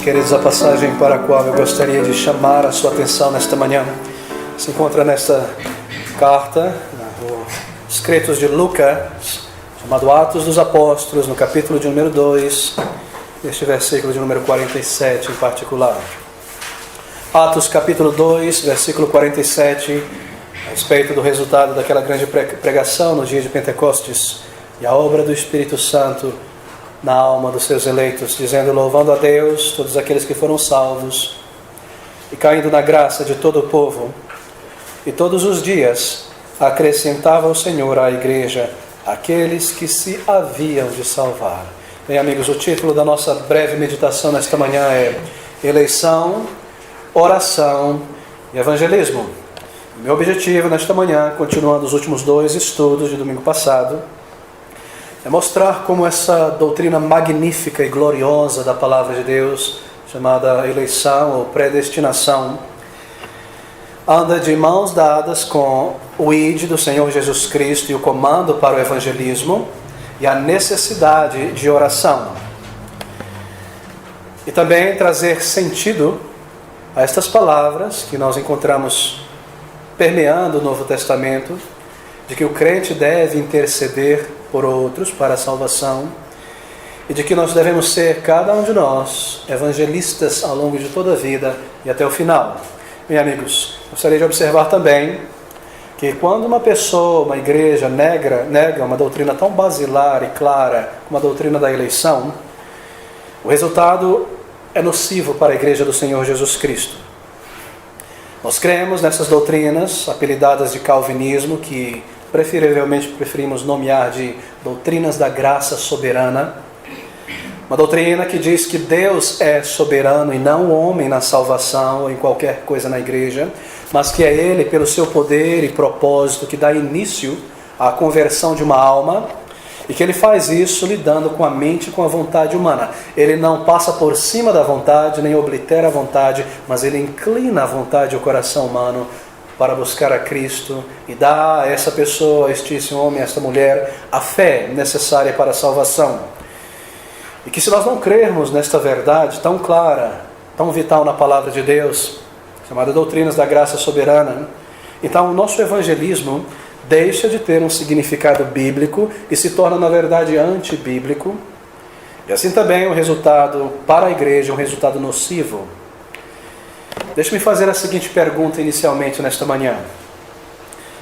Queridos, a passagem para a qual eu gostaria de chamar a sua atenção nesta manhã se encontra nesta carta, os escritos de Lucas, chamado Atos dos Apóstolos, no capítulo de número 2, este versículo de número 47 em particular. Atos capítulo 2, versículo 47, a respeito do resultado daquela grande pregação no dia de Pentecostes e a obra do Espírito Santo na alma dos seus eleitos, dizendo: louvando a Deus todos aqueles que foram salvos e caindo na graça de todo o povo. E todos os dias acrescentava o Senhor à igreja aqueles que se haviam de salvar. Bem, amigos, o título da nossa breve meditação nesta manhã é Eleição, Oração e Evangelismo. Meu objetivo nesta manhã, continuando os últimos dois estudos de domingo passado, é mostrar como essa doutrina magnífica e gloriosa da palavra de Deus, chamada eleição ou predestinação, anda de mãos dadas com o ID do Senhor Jesus Cristo e o comando para o evangelismo e a necessidade de oração. E também trazer sentido a estas palavras que nós encontramos permeando o Novo Testamento, de que o crente deve interceder por outros para a salvação e de que nós devemos ser, cada um de nós, evangelistas ao longo de toda a vida e até o final. Meus amigos, gostaria de observar também que quando uma pessoa, uma igreja nega uma doutrina tão basilar e clara como a doutrina da eleição, o resultado é nocivo para a igreja do Senhor Jesus Cristo. Nós cremos nessas doutrinas apelidadas de calvinismo, que preferivelmente preferimos nomear de doutrinas da graça soberana. Uma doutrina que diz que Deus é soberano e não o homem na salvação ou em qualquer coisa na igreja, mas que é Ele, pelo seu poder e propósito, que dá início à conversão de uma alma, e que Ele faz isso lidando com a mente e com a vontade humana. Ele não passa por cima da vontade, nem oblitera a vontade, mas Ele inclina a vontade e o coração humano para buscar a Cristo e dá a essa pessoa, a esse homem, a esta mulher, a fé necessária para a salvação. E que se nós não crermos nesta verdade tão clara, tão vital na palavra de Deus, chamada doutrinas da graça soberana, então o nosso evangelismo deixa de ter um significado bíblico e se torna, na verdade, antibíblico. E assim também o resultado para a igreja é um resultado nocivo. Deixe-me fazer a seguinte pergunta inicialmente nesta manhã.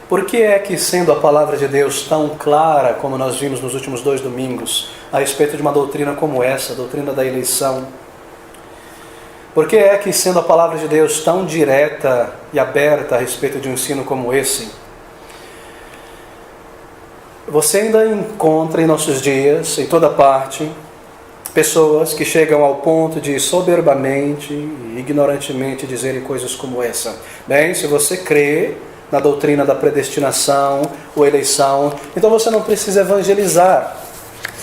Por que é que, sendo a palavra de Deus tão clara, como nós vimos nos últimos dois domingos, a respeito de uma doutrina como essa, a doutrina da eleição, por que é que, sendo a palavra de Deus tão direta e aberta a respeito de um ensino como esse, você ainda encontra em nossos dias, em toda parte, pessoas que chegam ao ponto de soberbamente e ignorantemente dizerem coisas como essa? Bem, se você crê na doutrina da predestinação ou eleição, então você não precisa evangelizar,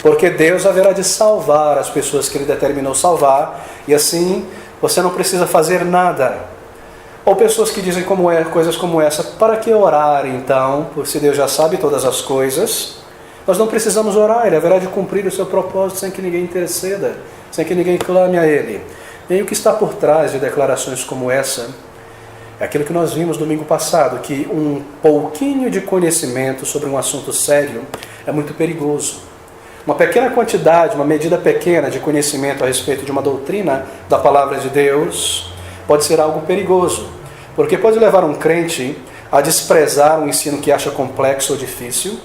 porque Deus haverá de salvar as pessoas que Ele determinou salvar, e assim você não precisa fazer nada. Ou pessoas que dizem coisas como essa: para que orar então, por se Deus já sabe todas as coisas? Nós não precisamos orar, Ele haverá de cumprir o seu propósito sem que ninguém interceda, sem que ninguém clame a Ele. E o que está por trás de declarações como essa é aquilo que nós vimos domingo passado, que um pouquinho de conhecimento sobre um assunto sério é muito perigoso. Uma pequena quantidade, uma medida pequena de conhecimento a respeito de uma doutrina da palavra de Deus pode ser algo perigoso, porque pode levar um crente a desprezar um ensino que acha complexo ou difícil,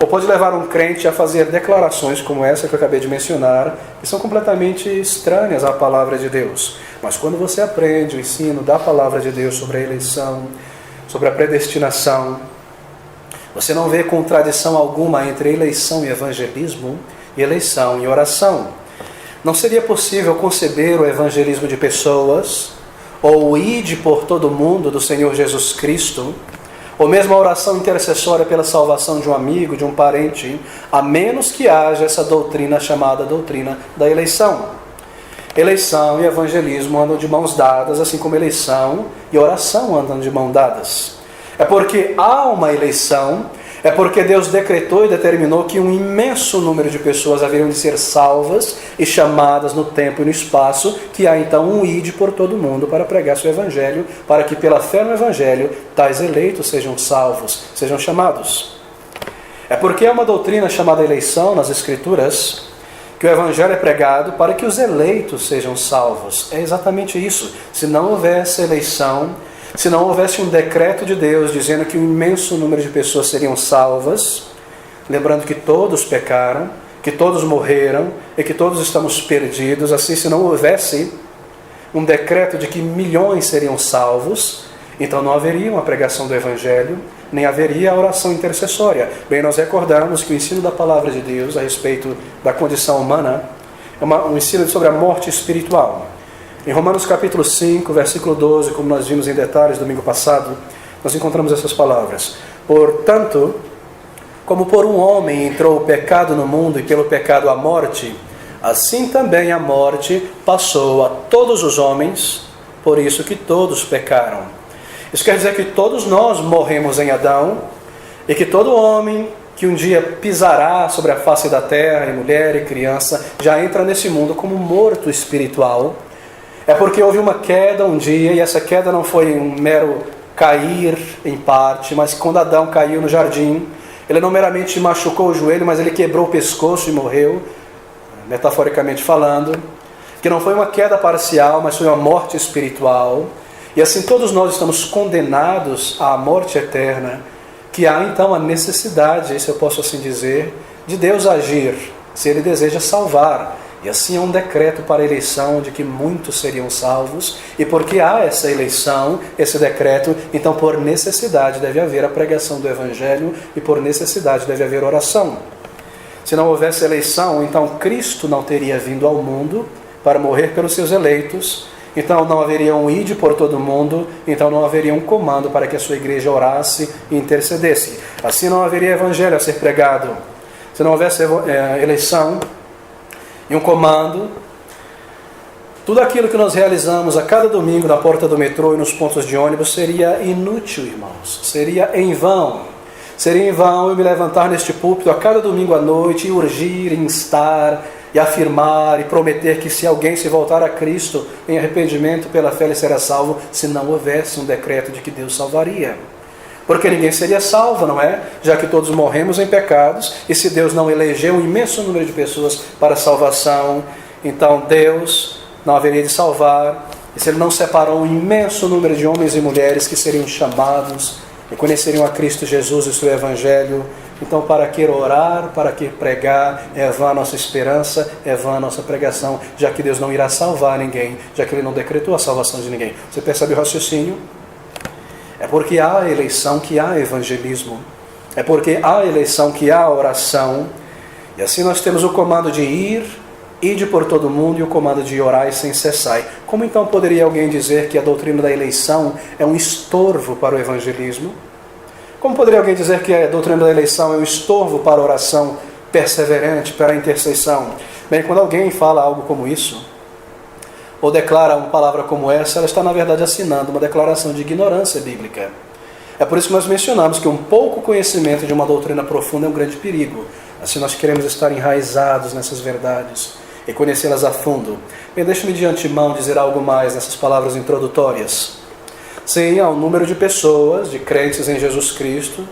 ou pode levar um crente a fazer declarações como essa que eu acabei de mencionar, que são completamente estranhas à palavra de Deus. Mas quando você aprende o ensino da palavra de Deus sobre a eleição, sobre a predestinação, você não vê contradição alguma entre eleição e evangelismo, e eleição e oração. Não seria possível conceber o evangelismo de pessoas, ou o ide por todo mundo do Senhor Jesus Cristo, ou mesmo a oração intercessória pela salvação de um amigo, de um parente, a menos que haja essa doutrina chamada doutrina da eleição. Eleição e evangelismo andam de mãos dadas, assim como eleição e oração andam de mãos dadas. É porque há uma eleição É porque Deus decretou e determinou que um imenso número de pessoas haveriam de ser salvas e chamadas no tempo e no espaço, que há então um ide por todo mundo para pregar seu evangelho, para que pela fé no evangelho tais eleitos sejam salvos, sejam chamados. É porque há uma doutrina chamada eleição nas Escrituras, que o evangelho é pregado para que os eleitos sejam salvos. É exatamente isso. Se não houvesse eleição, se não houvesse um decreto de Deus dizendo que um imenso número de pessoas seriam salvas, lembrando que todos pecaram, que todos morreram e que todos estamos perdidos, assim, se não houvesse um decreto de que milhões seriam salvos, então não haveria uma pregação do Evangelho, nem haveria a oração intercessória. Bem, nós recordamos que o ensino da palavra de Deus a respeito da condição humana é um ensino sobre a morte espiritual. Em Romanos capítulo 5, versículo 12, como nós vimos em detalhes domingo passado, nós encontramos essas palavras. Portanto, como por um homem entrou o pecado no mundo e pelo pecado a morte, assim também a morte passou a todos os homens, por isso que todos pecaram. Isso quer dizer que todos nós morremos em Adão e que todo homem que um dia pisará sobre a face da terra, e mulher e criança, já entra nesse mundo como morto espiritual. É porque houve uma queda um dia, e essa queda não foi um mero cair em parte, mas quando Adão caiu no jardim, ele não meramente machucou o joelho, mas ele quebrou o pescoço e morreu, metaforicamente falando, que não foi uma queda parcial, mas foi uma morte espiritual. E assim todos nós estamos condenados à morte eterna, que há então a necessidade, isso eu posso assim dizer, de Deus agir, se Ele deseja salvar. E assim é um decreto para a eleição de que muitos seriam salvos, e porque há essa eleição, esse decreto, então por necessidade deve haver a pregação do Evangelho, e por necessidade deve haver oração. Se não houvesse eleição, então Cristo não teria vindo ao mundo para morrer pelos seus eleitos, então não haveria um ide por todo mundo, então não haveria um comando para que a sua igreja orasse e intercedesse. Assim não haveria Evangelho a ser pregado. Se não houvesse eleição e um comando, tudo aquilo que nós realizamos a cada domingo na porta do metrô e nos pontos de ônibus seria inútil, irmãos. Seria em vão. Seria em vão eu me levantar neste púlpito a cada domingo à noite e urgir, instar e afirmar e prometer que se alguém se voltar a Cristo em arrependimento pela fé ele será salvo, se não houvesse um decreto de que Deus salvaria. Porque ninguém seria salvo, não é? Já que todos morremos em pecados, e se Deus não elegeu um imenso número de pessoas para a salvação, então Deus não haveria de salvar. E se Ele não separou um imenso número de homens e mulheres que seriam chamados e conheceriam a Cristo Jesus e o seu Evangelho, então para que orar, para que pregar, é vã a nossa esperança, é vã a nossa pregação, já que Deus não irá salvar ninguém, já que Ele não decretou a salvação de ninguém. Você percebe o raciocínio? É porque há eleição que há evangelismo. É porque há eleição que há oração. E assim nós temos o comando de ir, ide por todo mundo, e o comando de orar sem cessar. Como então poderia alguém dizer que a doutrina da eleição é um estorvo para o evangelismo? Como poderia alguém dizer que a doutrina da eleição é um estorvo para a oração perseverante, para a intercessão? Bem, quando alguém fala algo como isso, ou declara uma palavra como essa, ela está na verdade assinando uma declaração de ignorância bíblica. É por isso que nós mencionamos que um pouco conhecimento de uma doutrina profunda é um grande perigo. Assim nós queremos estar enraizados nessas verdades e conhecê-las a fundo. Bem, deixe-me de antemão dizer algo mais nessas palavras introdutórias. Sim, há um número de pessoas, de crentes em Jesus Cristo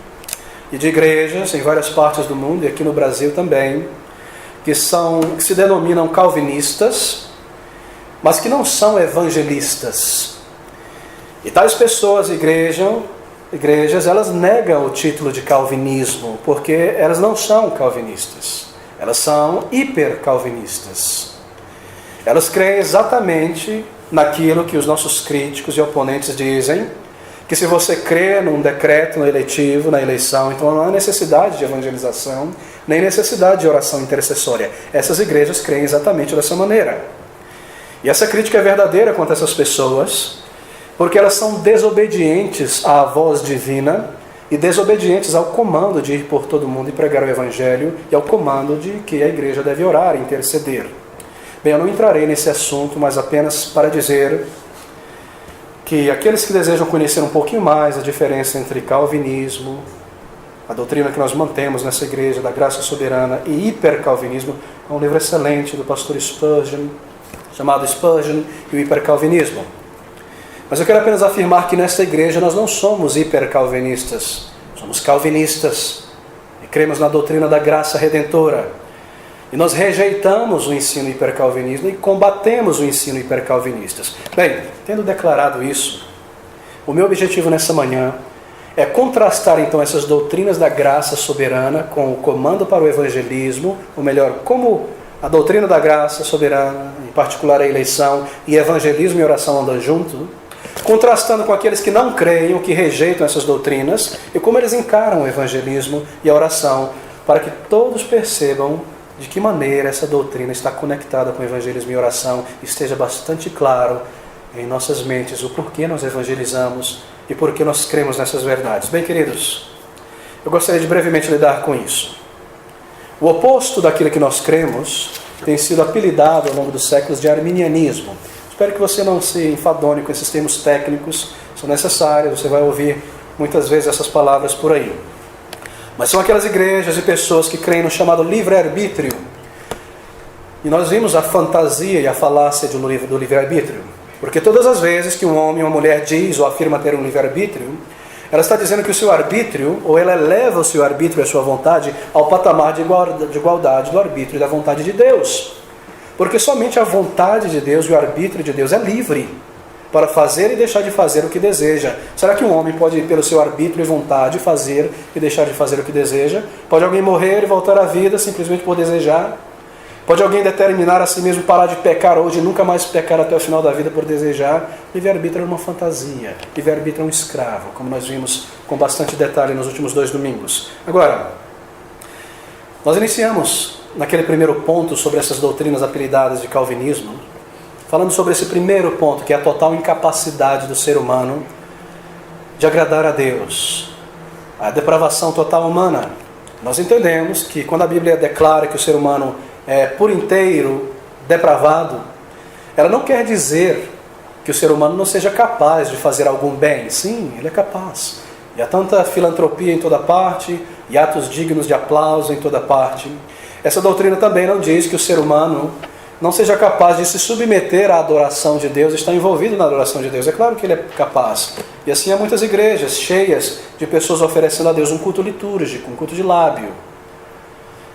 e de igrejas em várias partes do mundo, e aqui no Brasil também, que se denominam calvinistas, mas que não são evangelistas. E tais pessoas, igrejas, elas negam o título de calvinismo, porque elas não são calvinistas, elas são hipercalvinistas. Elas creem exatamente naquilo que os nossos críticos e oponentes dizem, que se você crê num decreto, no eletivo, na eleição, então não há necessidade de evangelização, nem necessidade de oração intercessória. Essas igrejas creem exatamente dessa maneira. E essa crítica é verdadeira contra essas pessoas, porque elas são desobedientes à voz divina e desobedientes ao comando de ir por todo mundo e pregar o Evangelho, e ao comando de que a igreja deve orar e interceder. Bem, eu não entrarei nesse assunto, mas apenas para dizer que aqueles que desejam conhecer um pouquinho mais a diferença entre calvinismo a doutrina que nós mantemos nessa igreja, da graça soberana e hipercalvinismo, é um livro excelente do pastor Spurgeon, chamado Spurgeon e o hipercalvinismo. Mas eu quero apenas afirmar que nesta igreja nós não somos hipercalvinistas, somos calvinistas e cremos na doutrina da graça redentora. E nós rejeitamos o ensino hipercalvinista e combatemos o ensino hipercalvinistas. Bem, tendo declarado isso, o meu objetivo nessa manhã é contrastar então essas doutrinas da graça soberana com o comando para o evangelismo, ou melhor, como a doutrina da graça soberana, em particular a eleição, e evangelismo e oração andam junto, contrastando com aqueles que não creem ou que rejeitam essas doutrinas, e como eles encaram o evangelismo e a oração, para que todos percebam de que maneira essa doutrina está conectada com o evangelismo e oração, esteja bastante claro em nossas mentes o porquê nós evangelizamos e porquê nós cremos nessas verdades. Bem, queridos, eu gostaria de brevemente lidar com isso. O oposto daquilo que nós cremos tem sido apelidado ao longo dos séculos de arminianismo. Espero que você não se enfadone com esses termos técnicos, são necessários, você vai ouvir muitas vezes essas palavras por aí. Mas são aquelas igrejas e pessoas que creem no chamado livre-arbítrio. E nós vimos a fantasia e a falácia do livre-arbítrio. Porque todas as vezes que um homem ou uma mulher diz ou afirma ter um livre-arbítrio, ela está dizendo que o seu arbítrio, ou ela eleva o seu arbítrio e a sua vontade ao patamar de igualdade do arbítrio e da vontade de Deus. Porque somente a vontade de Deus e o arbítrio de Deus é livre para fazer e deixar de fazer o que deseja. Será que um homem pode, pelo seu arbítrio e vontade, fazer e deixar de fazer o que deseja? Pode alguém morrer e voltar à vida simplesmente por desejar? Pode alguém determinar a si mesmo parar de pecar hoje e nunca mais pecar até o final da vida por desejar? Livre-arbítrio é uma fantasia. Livre-arbítrio é um escravo, como nós vimos com bastante detalhe nos últimos 2 domingos. Agora, nós iniciamos naquele primeiro ponto sobre essas doutrinas apelidadas de calvinismo, falando sobre esse primeiro ponto, que é a total incapacidade do ser humano de agradar a Deus. A depravação total humana. Nós entendemos que quando a Bíblia declara que o ser humano é por inteiro depravado, ela não quer dizer que o ser humano não seja capaz de fazer algum bem. Sim, ele é capaz. E há tanta filantropia em toda parte, e atos dignos de aplauso em toda parte. Essa doutrina também não diz que o ser humano não seja capaz de se submeter à adoração de Deus, está envolvido na adoração de Deus. É claro que ele é capaz. E assim há muitas igrejas cheias de pessoas oferecendo a Deus um culto litúrgico, um culto de lábio.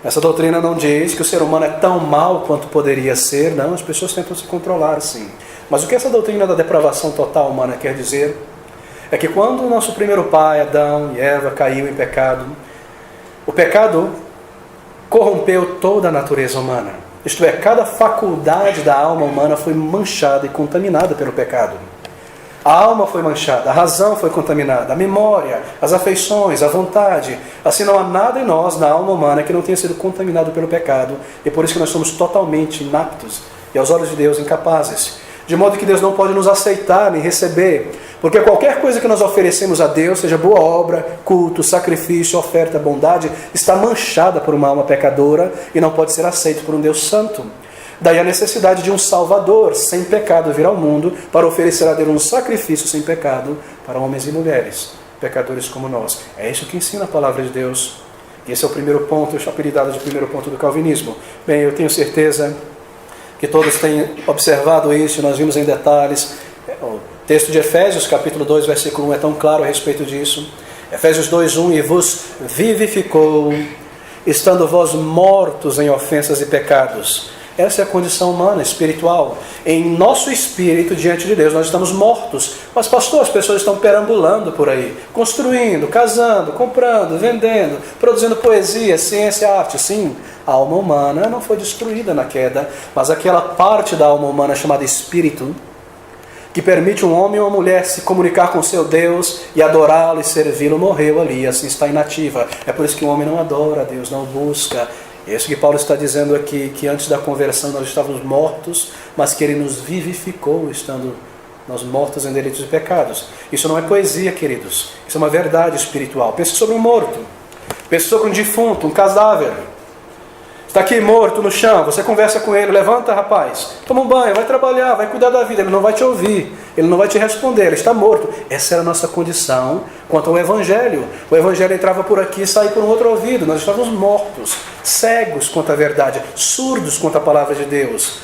Essa doutrina não diz que o ser humano é tão mau quanto poderia ser. Não, as pessoas tentam se controlar, sim. Mas o que essa doutrina da depravação total humana quer dizer é que quando o nosso primeiro pai, Adão e Eva, caiu em pecado, o pecado corrompeu toda a natureza humana. Isto é, cada faculdade da alma humana foi manchada e contaminada pelo pecado. A alma foi manchada, a razão foi contaminada, a memória, as afeições, a vontade. Assim não há nada em nós, na alma humana, que não tenha sido contaminado pelo pecado. E por isso que nós somos totalmente inaptos e aos olhos de Deus incapazes. De modo que Deus não pode nos aceitar nem receber. Porque qualquer coisa que nós oferecemos a Deus, seja boa obra, culto, sacrifício, oferta, bondade, está manchada por uma alma pecadora e não pode ser aceito por um Deus santo. Daí a necessidade de um Salvador sem pecado vir ao mundo para oferecer a Deus um sacrifício sem pecado para homens e mulheres, pecadores como nós. É isso que ensina a palavra de Deus. E esse é o primeiro ponto, apelidado de primeiro ponto do calvinismo. Bem, eu tenho certeza que todos têm observado isso, nós vimos em detalhes. O texto de Efésios, capítulo 2, versículo 1 é tão claro a respeito disso. Efésios 2:1, e vos vivificou, estando vós mortos em ofensas e pecados. Essa é a condição humana, espiritual. Em nosso espírito, diante de Deus, nós estamos mortos. Mas, pastor, as pessoas estão perambulando por aí, construindo, casando, comprando, vendendo, produzindo poesia, ciência, arte. Sim, a alma humana não foi destruída na queda, mas aquela parte da alma humana chamada espírito, que permite um homem ou uma mulher se comunicar com seu Deus e adorá-lo e servi-lo, morreu ali, assim está inativa. É por isso que o homem não adora a Deus, não busca. É isso que Paulo está dizendo aqui, que antes da conversão nós estávamos mortos, mas que Ele nos vivificou, estando nós mortos em delitos e pecados. Isso não é poesia, queridos. Isso é uma verdade espiritual. Pense sobre um morto. Pense sobre um defunto, um cadáver. Está aqui morto no chão, você conversa com ele, levanta rapaz, toma um banho, vai trabalhar, vai cuidar da vida. Ele não vai te ouvir, ele não vai te responder, ele está morto. Essa era a nossa condição quanto ao Evangelho. O Evangelho entrava por aqui e saía por um outro ouvido. Nós estávamos mortos, cegos quanto à verdade, surdos quanto à palavra de Deus.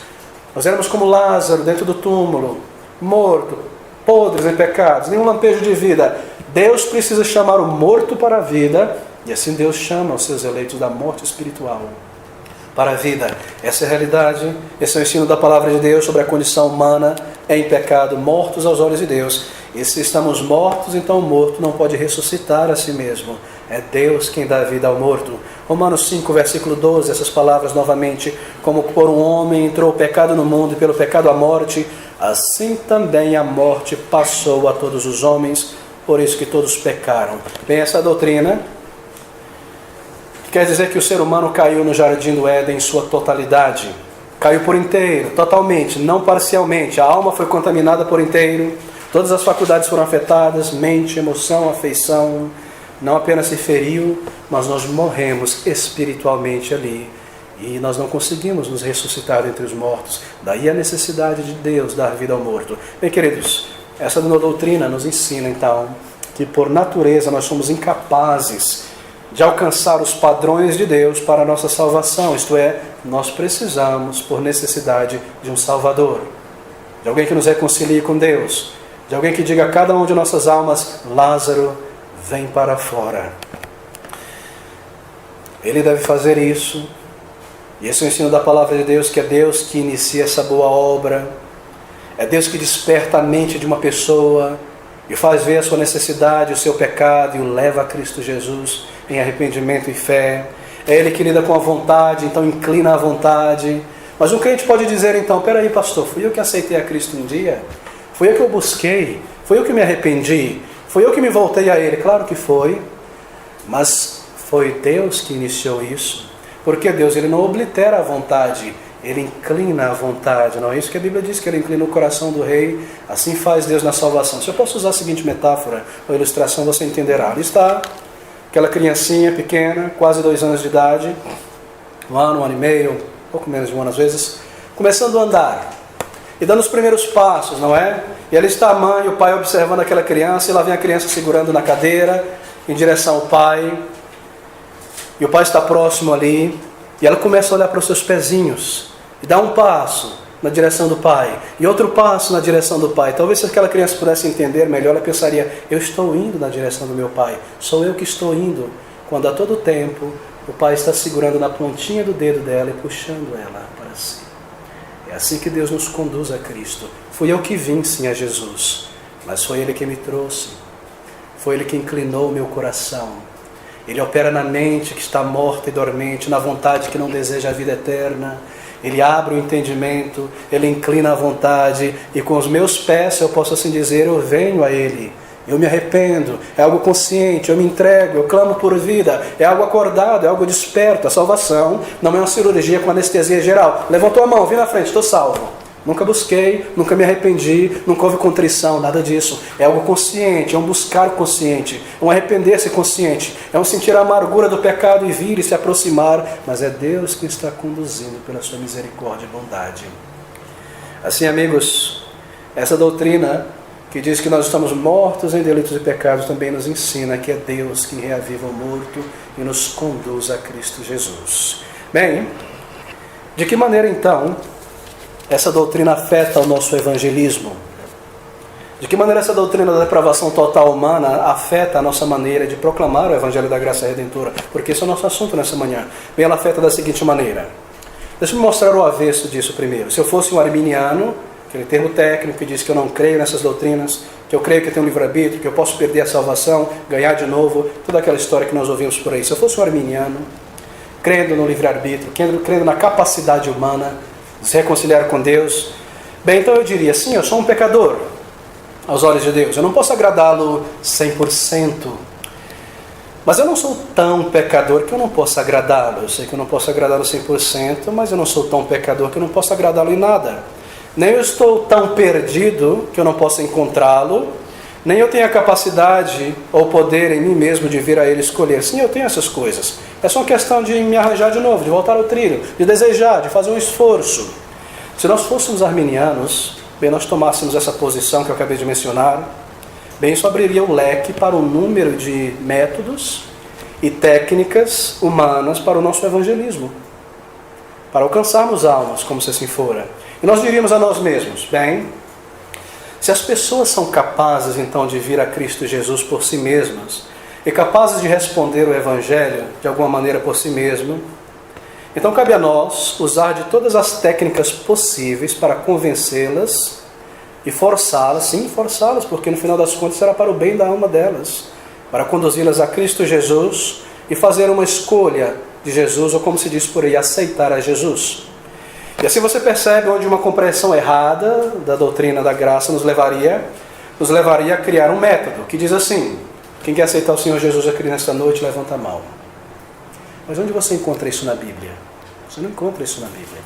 Nós éramos como Lázaro dentro do túmulo, morto, podres em pecados, nenhum lampejo de vida. Deus precisa chamar o morto para a vida, e assim Deus chama os seus eleitos da morte espiritual para a vida. Essa é a realidade, esse é o ensino da palavra de Deus sobre a condição humana em pecado, mortos aos olhos de Deus. E se estamos mortos, então o morto não pode ressuscitar a si mesmo. É Deus quem dá vida ao morto. Romanos 5, versículo 12, essas palavras novamente. Como por um homem entrou o pecado no mundo e pelo pecado a morte, assim também a morte passou a todos os homens, por isso que todos pecaram. Bem, essa doutrina quer dizer que o ser humano caiu no jardim do Éden em sua totalidade. Caiu por inteiro, totalmente, não parcialmente. A alma foi contaminada por inteiro. Todas as faculdades foram afetadas, mente, emoção, afeição. Não apenas se feriu, mas nós morremos espiritualmente ali. E nós não conseguimos nos ressuscitar entre os mortos. Daí a necessidade de Deus dar vida ao morto. Bem, queridos, essa doutrina nos ensina, então, que por natureza nós somos incapazes de alcançar os padrões de Deus para a nossa salvação. Isto é, nós precisamos, por necessidade, de um Salvador. De alguém que nos reconcilie com Deus. De alguém que diga a cada uma de nossas almas: Lázaro, vem para fora. Ele deve fazer isso. E esse é o ensino da palavra de Deus, que é Deus que inicia essa boa obra. É Deus que desperta a mente de uma pessoa e faz ver a sua necessidade, o seu pecado, e o leva a Cristo Jesus em arrependimento e fé. É Ele que lida com a vontade, então inclina a vontade. Mas um crente pode dizer então: peraí, pastor, fui eu que aceitei a Cristo um dia? Fui eu que o busquei? Fui eu que me arrependi? Fui eu que me voltei a Ele? Claro que foi. Mas foi Deus que iniciou isso. Porque Deus, Ele não oblitera a vontade, Ele inclina a vontade. Não é isso que a Bíblia diz, que Ele inclina o coração do rei. Assim faz Deus na salvação. Se eu posso usar a seguinte metáfora ou ilustração, você entenderá. Ali está aquela criancinha pequena, quase 2 anos de idade, 1 ano, 1 ano e meio, pouco menos de 1 ano às vezes, começando a andar e dando os primeiros passos, não é? E ali está a mãe e o pai observando aquela criança, e lá vem a criança segurando na cadeira em direção ao pai, e o pai está próximo ali, e ela começa a olhar para os seus pezinhos e dá um passo na direção do pai e outro passo na direção do pai. Talvez se aquela criança pudesse entender melhor, ela pensaria: eu estou indo na direção do meu pai, sou eu que estou indo, quando a todo tempo o pai está segurando na pontinha do dedo dela e puxando ela para si. É assim que Deus nos conduz a Cristo. Fui eu que vim sim a Jesus, mas foi Ele que me trouxe, foi Ele que inclinou o meu coração. Ele opera na mente que está morta e dormente, na vontade que não deseja a vida eterna. Ele abre o entendimento, Ele inclina a vontade, e com os meus pés, eu posso assim dizer, eu venho a Ele, eu me arrependo, é algo consciente, eu me entrego, eu clamo por vida, é algo acordado, é algo desperto. A salvação não é uma cirurgia com anestesia geral. Levantou a mão, vim na frente, estou salvo. Nunca busquei, nunca me arrependi, nunca houve contrição, nada disso. É algo consciente, é um buscar consciente, é um arrepender-se consciente, é um sentir a amargura do pecado e vir e se aproximar, mas é Deus que está conduzindo pela sua misericórdia e bondade. Assim, amigos, essa doutrina que diz que nós estamos mortos em delitos e pecados também nos ensina que é Deus quem reaviva o morto e nos conduz a Cristo Jesus. Bem, de que maneira então essa doutrina afeta o nosso evangelismo? De que maneira essa doutrina da depravação total humana afeta a nossa maneira de proclamar o Evangelho da Graça Redentora? Porque esse é o nosso assunto nessa manhã. Bem, ela afeta da seguinte maneira. Deixa-me mostrar o avesso disso primeiro. Se eu fosse um arminiano, aquele termo técnico que diz que eu não creio nessas doutrinas, que eu creio que eu tenho um livre-arbítrio, que eu posso perder a salvação, ganhar de novo, toda aquela história que nós ouvimos por aí. Se eu fosse um arminiano, crendo no livre-arbítrio, crendo na capacidade humana de se reconciliar com Deus, bem, então eu diria: sim, eu sou um pecador aos olhos de Deus, eu não posso agradá-lo 100%, mas eu não sou tão pecador que eu não possa agradá-lo. Eu sei que eu não posso agradá-lo 100%, mas eu não sou tão pecador que eu não posso agradá-lo em nada. Nem eu estou tão perdido que eu não possa encontrá-lo, Nem eu tenho a capacidade ou poder em mim mesmo de vir a Ele escolher. Sim, eu tenho essas coisas. É só uma questão de me arranjar de novo, de voltar ao trilho, de desejar, de fazer um esforço. Se nós fôssemos arminianos, bem, nós tomássemos essa posição que eu acabei de mencionar, bem, isso abriria o leque para o número de métodos e técnicas humanas para o nosso evangelismo, para alcançarmos almas, como se assim fora. E nós diríamos a nós mesmos, bem, se as pessoas são capazes então de vir a Cristo Jesus por si mesmas e capazes de responder o Evangelho de alguma maneira por si mesmo, então cabe a nós usar de todas as técnicas possíveis para convencê-las e forçá-las, sim, forçá-las, porque no final das contas será para o bem da alma delas, para conduzi-las a Cristo Jesus e fazer uma escolha de Jesus, ou como se diz por aí, aceitar a Jesus. E assim você percebe onde uma compreensão errada da doutrina da graça nos levaria a criar um método que diz assim: quem quer aceitar o Senhor Jesus aqui nesta noite, levanta a mão. Mas onde você encontra isso na Bíblia? Você não encontra isso na Bíblia.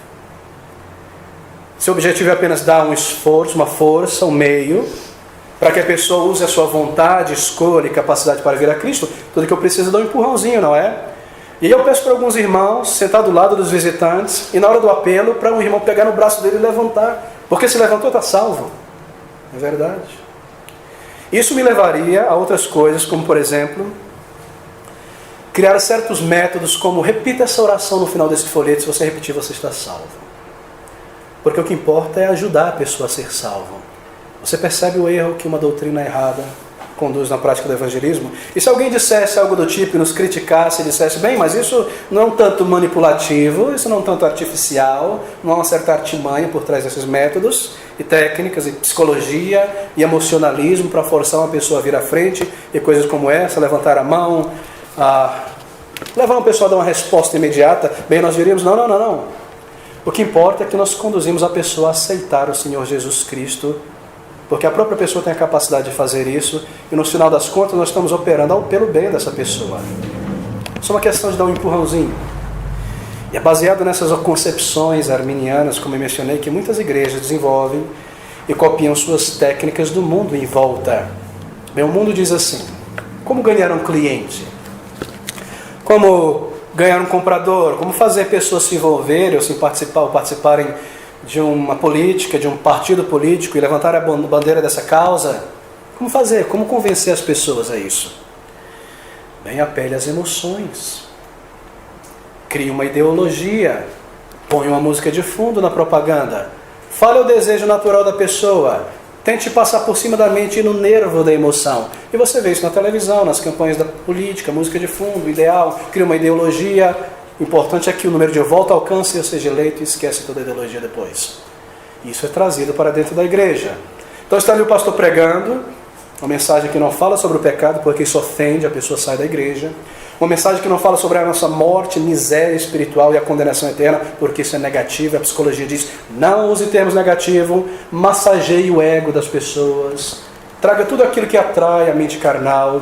Seu objetivo é apenas dar um esforço, uma força, um meio, para que a pessoa use a sua vontade, escolha e capacidade para vir a Cristo. Tudo que eu preciso é dar um empurrãozinho, não é? E eu peço para alguns irmãos sentar do lado dos visitantes e na hora do apelo, para um irmão pegar no braço dele e levantar. Porque se levantou, está salvo. É verdade. Isso me levaria a outras coisas, como por exemplo, criar certos métodos como: repita essa oração no final desse folheto, se você repetir você está salvo. Porque o que importa é ajudar a pessoa a ser salva. Você percebe o erro que uma doutrina errada conduz na prática do evangelismo? E se alguém dissesse algo do tipo e nos criticasse e dissesse: bem, mas isso não é um tanto manipulativo, isso não é um tanto artificial, não há uma certa artimanha por trás desses métodos e técnicas e psicologia e emocionalismo para forçar uma pessoa a vir à frente e coisas como essa, levantar a mão, levar uma pessoa a dar uma resposta imediata, bem, nós diríamos: não. O que importa é que nós conduzimos a pessoa a aceitar o Senhor Jesus Cristo, porque a própria pessoa tem a capacidade de fazer isso, e no final das contas nós estamos operando pelo bem dessa pessoa. Isso é uma questão de dar um empurrãozinho. E é baseado nessas concepções arminianas, como eu mencionei, que muitas igrejas desenvolvem e copiam suas técnicas do mundo em volta. Bem, o mundo diz assim: como ganhar um cliente? Como ganhar um comprador? Como fazer pessoas se envolverem ou participarem de uma política, de um partido político e levantar a bandeira dessa causa? Como fazer? Como convencer as pessoas a isso? Bem, apele às emoções. Crie uma ideologia. Põe uma música de fundo na propaganda. Fale o desejo natural da pessoa. Tente passar por cima da mente e no nervo da emoção. E você vê isso na televisão, nas campanhas da política, música de fundo, ideal. Cria uma ideologia. O importante é que o número de voto alcance, eu seja eleito e esquece toda a ideologia depois. Isso é trazido para dentro da igreja. Então está ali o pastor pregando, uma mensagem que não fala sobre o pecado, porque isso ofende, a pessoa sai da igreja. Uma mensagem que não fala sobre a nossa morte, miséria espiritual e a condenação eterna, porque isso é negativo. A psicologia diz: não use termos negativos, massageie o ego das pessoas, traga tudo aquilo que atrai a mente carnal.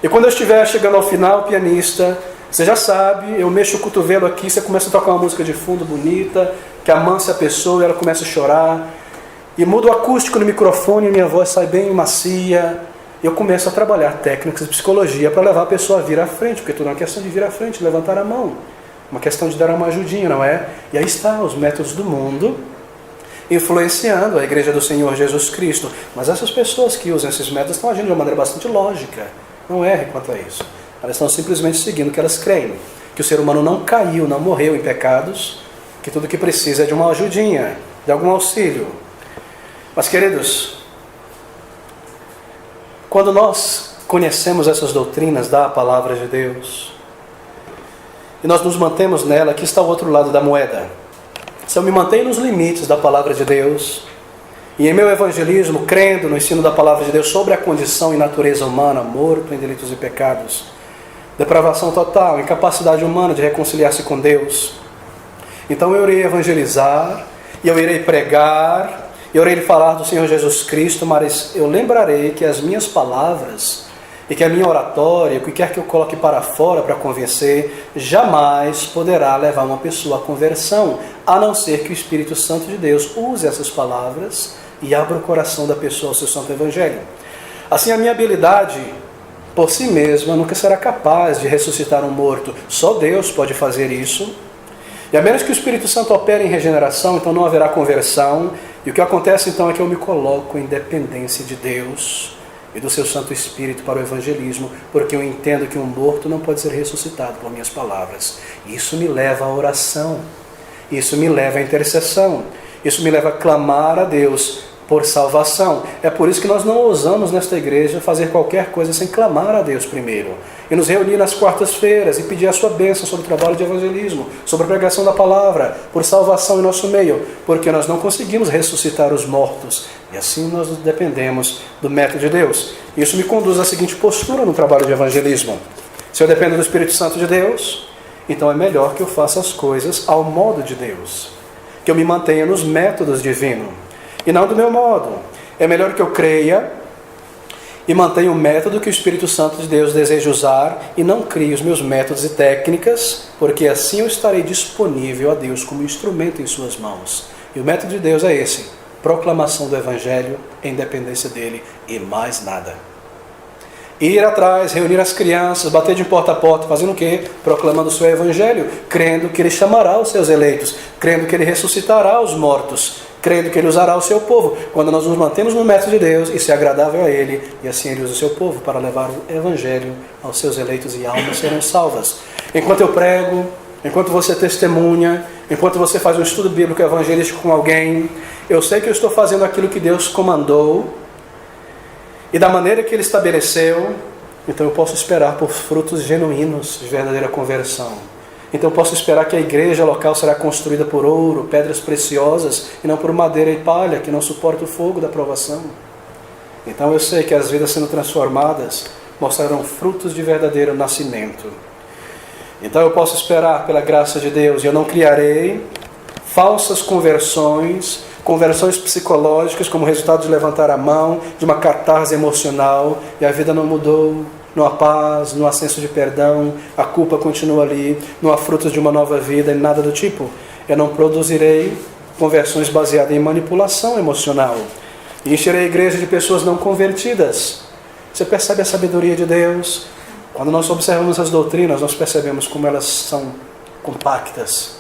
E quando eu estiver chegando ao final, pianista, você já sabe, eu mexo o cotovelo aqui, você começa a tocar uma música de fundo bonita, que amansa a pessoa e ela começa a chorar. E muda o acústico no microfone e minha voz sai bem macia. Eu começo a trabalhar técnicas de psicologia para levar a pessoa a vir à frente, porque tudo é uma questão de vir à frente, levantar a mão. Uma questão de dar uma ajudinha, não é? E aí está os métodos do mundo influenciando a igreja do Senhor Jesus Cristo. Mas essas pessoas que usam esses métodos estão agindo de uma maneira bastante lógica. Não erre quanto a isso. Elas estão simplesmente seguindo o que elas creem. Que o ser humano não caiu, não morreu em pecados, que tudo que precisa é de uma ajudinha, de algum auxílio. Mas, queridos, quando nós conhecemos essas doutrinas da palavra de Deus, e nós nos mantemos nela, aqui está o outro lado da moeda. Se eu me mantenho nos limites da palavra de Deus, e em meu evangelismo, crendo no ensino da palavra de Deus sobre a condição e natureza humana, morto em delitos e pecados, depravação total, incapacidade humana de reconciliar-se com Deus, então eu irei evangelizar, e eu irei pregar, eu irei falar do Senhor Jesus Cristo, mas eu lembrarei que as minhas palavras e que a minha oratória, o que quer que eu coloque para fora para convencer, jamais poderá levar uma pessoa à conversão, a não ser que o Espírito Santo de Deus use essas palavras e abra o coração da pessoa ao seu santo evangelho. Assim, a minha habilidade, por si mesma, nunca será capaz de ressuscitar um morto. Só Deus pode fazer isso. E a menos que o Espírito Santo opere em regeneração, então não haverá conversão. E o que acontece então é que eu me coloco em dependência de Deus e do seu Santo Espírito para o evangelismo, porque eu entendo que um morto não pode ser ressuscitado por minhas palavras. Isso me leva à oração, isso me leva à intercessão, isso me leva a clamar a Deus por salvação. É por isso que nós não ousamos nesta igreja fazer qualquer coisa sem clamar a Deus primeiro. E nos reunir nas quartas-feiras e pedir a sua bênção sobre o trabalho de evangelismo, sobre a pregação da palavra, por salvação em nosso meio, porque nós não conseguimos ressuscitar os mortos. E assim nós dependemos do método de Deus. Isso me conduz à seguinte postura no trabalho de evangelismo. Se eu dependo do Espírito Santo de Deus, então é melhor que eu faça as coisas ao modo de Deus, que eu me mantenha nos métodos divinos e não do meu modo. É melhor que eu creia e mantenha o método que o Espírito Santo de Deus deseja usar e não crie os meus métodos e técnicas, porque assim eu estarei disponível a Deus como instrumento em suas mãos. E o método de Deus é esse: proclamação do Evangelho em dependência dele e mais nada. Ir atrás, reunir as crianças, bater de porta a porta, fazendo o quê? Proclamando o seu Evangelho, crendo que ele chamará os seus eleitos, crendo que ele ressuscitará os mortos, crendo que ele usará o seu povo. Quando nós nos mantemos no método de Deus, isso é agradável a ele, e assim ele usa o seu povo para levar o Evangelho aos seus eleitos e almas serão salvas. Enquanto eu prego, enquanto você testemunha, enquanto você faz um estudo bíblico evangelístico com alguém, eu sei que eu estou fazendo aquilo que Deus comandou e da maneira que ele estabeleceu, então eu posso esperar por frutos genuínos de verdadeira conversão. Então eu posso esperar que a igreja local será construída por ouro, pedras preciosas, e não por madeira e palha, que não suporta o fogo da provação. Então eu sei que as vidas sendo transformadas mostrarão frutos de verdadeiro nascimento. Então eu posso esperar pela graça de Deus, e eu não criarei falsas conversões psicológicas como resultado de levantar a mão, de uma catarse emocional, e a vida não mudou, não há paz, não há senso de perdão, a culpa continua ali, não há frutos de uma nova vida, nada do tipo. Eu não produzirei conversões baseadas em manipulação emocional. E encherei a igreja de pessoas não convertidas. Você percebe a sabedoria de Deus? Quando nós observamos as doutrinas, nós percebemos como elas são compactas.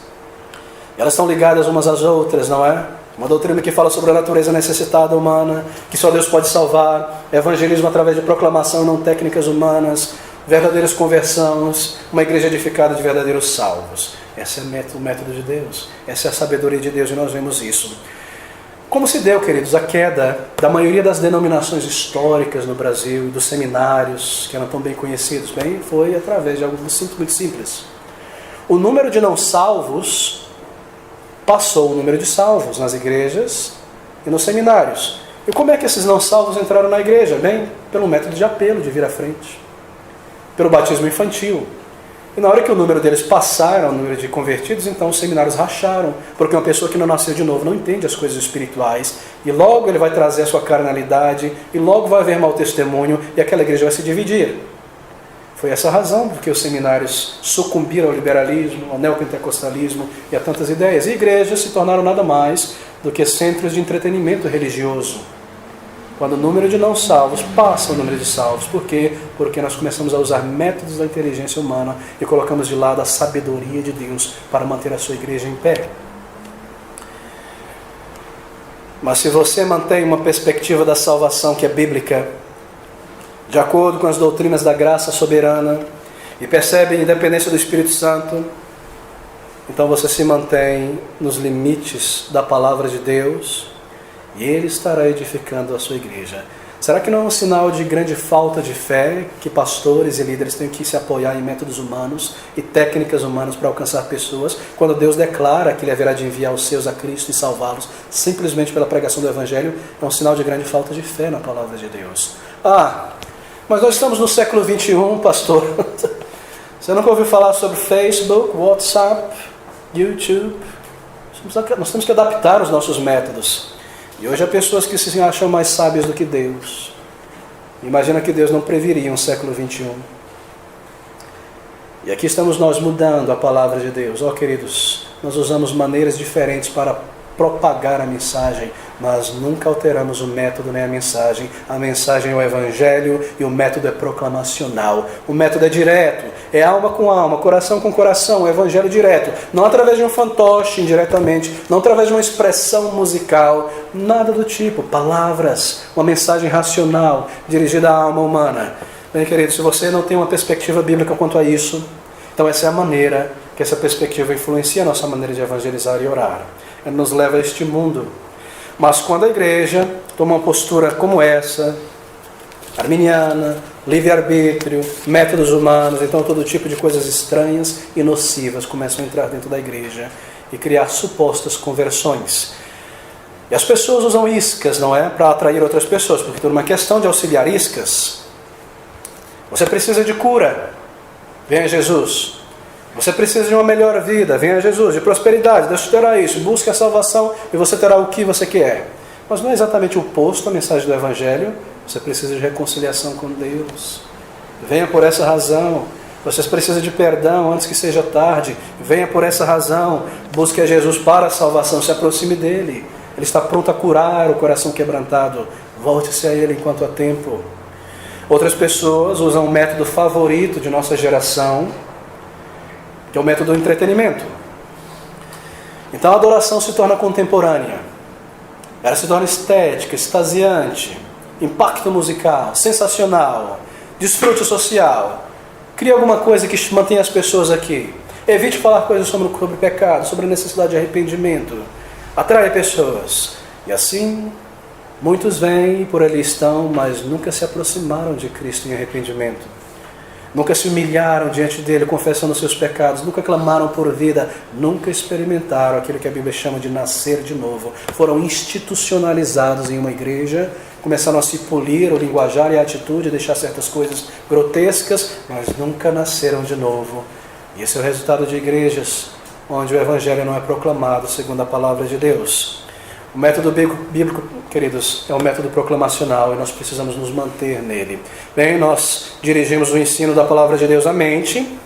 Elas estão ligadas umas às outras, não é? Uma doutrina que fala sobre a natureza necessitada humana, que só Deus pode salvar, evangelismo através de proclamação, não técnicas humanas, verdadeiras conversões, uma igreja edificada de verdadeiros salvos. Esse é o método de Deus, essa é a sabedoria de Deus, e nós vemos isso. Como se deu, queridos, a queda da maioria das denominações históricas no Brasil e dos seminários, que eram tão bem conhecidos? Bem, foi através de algo muito simples. O número de não salvos passou o número de salvos nas igrejas e nos seminários. E como é que esses não salvos entraram na igreja? Bem, pelo método de apelo, de vir à frente. Pelo batismo infantil. E na hora que o número deles passaram, o número de convertidos, então os seminários racharam, porque uma pessoa que não nasceu de novo não entende as coisas espirituais, e logo ele vai trazer a sua carnalidade, e logo vai haver mau testemunho, e aquela igreja vai se dividir. Foi essa a razão porque os seminários sucumbiram ao liberalismo, ao neopentecostalismo e a tantas ideias. E igrejas se tornaram nada mais do que centros de entretenimento religioso. Quando o número de não salvos passa o número de salvos. Por quê? Porque nós começamos a usar métodos da inteligência humana e colocamos de lado a sabedoria de Deus para manter a sua igreja em pé. Mas se você mantém uma perspectiva da salvação que é bíblica, de acordo com as doutrinas da graça soberana, e percebe a independência do Espírito Santo, então você se mantém nos limites da palavra de Deus, e Ele estará edificando a sua igreja. Será que não é um sinal de grande falta de fé que pastores e líderes têm que se apoiar em métodos humanos e técnicas humanas para alcançar pessoas, quando Deus declara que Ele haverá de enviar os seus a Cristo e salvá-los simplesmente pela pregação do Evangelho? É um sinal de grande falta de fé na palavra de Deus. Mas nós estamos no século 21, pastor. Você nunca ouviu falar sobre Facebook, WhatsApp, YouTube? Nós temos que adaptar os nossos métodos. E hoje há pessoas que se acham mais sábias do que Deus. Imagina que Deus não previria um século 21. E aqui estamos nós mudando a palavra de Deus. Queridos, nós usamos maneiras diferentes para propagar a mensagem, mas nunca alteramos o método nem a mensagem. A mensagem é o Evangelho e o método é proclamacional. O método é direto, é alma com alma, coração com coração, o Evangelho direto. Não através de um fantoche, indiretamente, não através de uma expressão musical, nada do tipo. Palavras, uma mensagem racional, dirigida à alma humana. Bem, querido, se você não tem uma perspectiva bíblica quanto a isso, então essa é a maneira que essa perspectiva influencia a nossa maneira de evangelizar e orar. Ela nos leva a este mundo. Mas quando a igreja toma uma postura como essa, arminiana, livre-arbítrio, métodos humanos, então todo tipo de coisas estranhas e nocivas começam a entrar dentro da igreja e criar supostas conversões. E as pessoas usam iscas, não é? Para atrair outras pessoas, porque por uma questão de auxiliar iscas, você precisa de cura, venha a Jesus. Você precisa de uma melhor vida, venha a Jesus, de prosperidade, Deus te terá isso, busque a salvação e você terá o que você quer. Mas não é exatamente o oposto à mensagem do Evangelho. Você precisa de reconciliação com Deus. Venha por essa razão. Você precisa de perdão antes que seja tarde. Venha por essa razão. Busque a Jesus para a salvação, se aproxime dele. Ele está pronto a curar o coração quebrantado. Volte-se a ele enquanto há tempo. Outras pessoas usam o método favorito de nossa geração, que é o método do entretenimento. Então a adoração se torna contemporânea. Ela se torna estética, extasiante, impacto musical, sensacional, desfrute social. Crie alguma coisa que mantenha as pessoas aqui. Evite falar coisas sobre pecado, sobre a necessidade de arrependimento. Atrai pessoas. E assim, muitos vêm e por ali estão, mas nunca se aproximaram de Cristo em arrependimento. Nunca se humilharam diante dele, confessando seus pecados, nunca clamaram por vida, nunca experimentaram aquilo que a Bíblia chama de nascer de novo. Foram institucionalizados em uma igreja, começaram a se polir o linguajar e a atitude, deixar certas coisas grotescas, mas nunca nasceram de novo. E esse é o resultado de igrejas onde o Evangelho não é proclamado segundo a palavra de Deus. O método bíblico, queridos, é um método proclamacional e nós precisamos nos manter nele. Bem, nós dirigimos o ensino da palavra de Deus à mente,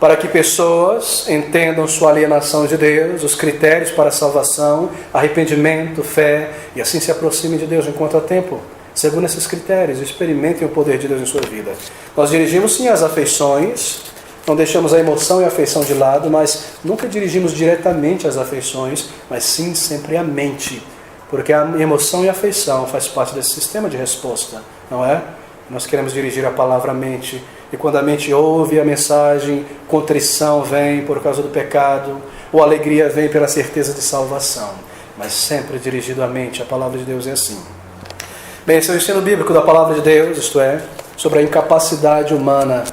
para que pessoas entendam sua alienação de Deus, os critérios para a salvação, arrependimento, fé, e assim se aproximem de Deus enquanto há tempo. Segundo esses critérios, experimentem o poder de Deus em sua vida. Nós dirigimos sim as afeições, não deixamos a emoção e a afeição de lado, mas nunca dirigimos diretamente as afeições, mas sim sempre a mente. Porque a emoção e a afeição faz parte desse sistema de resposta, não é? Nós queremos dirigir a palavra à mente. E quando a mente ouve a mensagem, contrição vem por causa do pecado, ou alegria vem pela certeza de salvação. Mas sempre dirigido à mente, a palavra de Deus é assim. Bem, esse é o ensino bíblico da palavra de Deus, isto é, sobre a incapacidade humana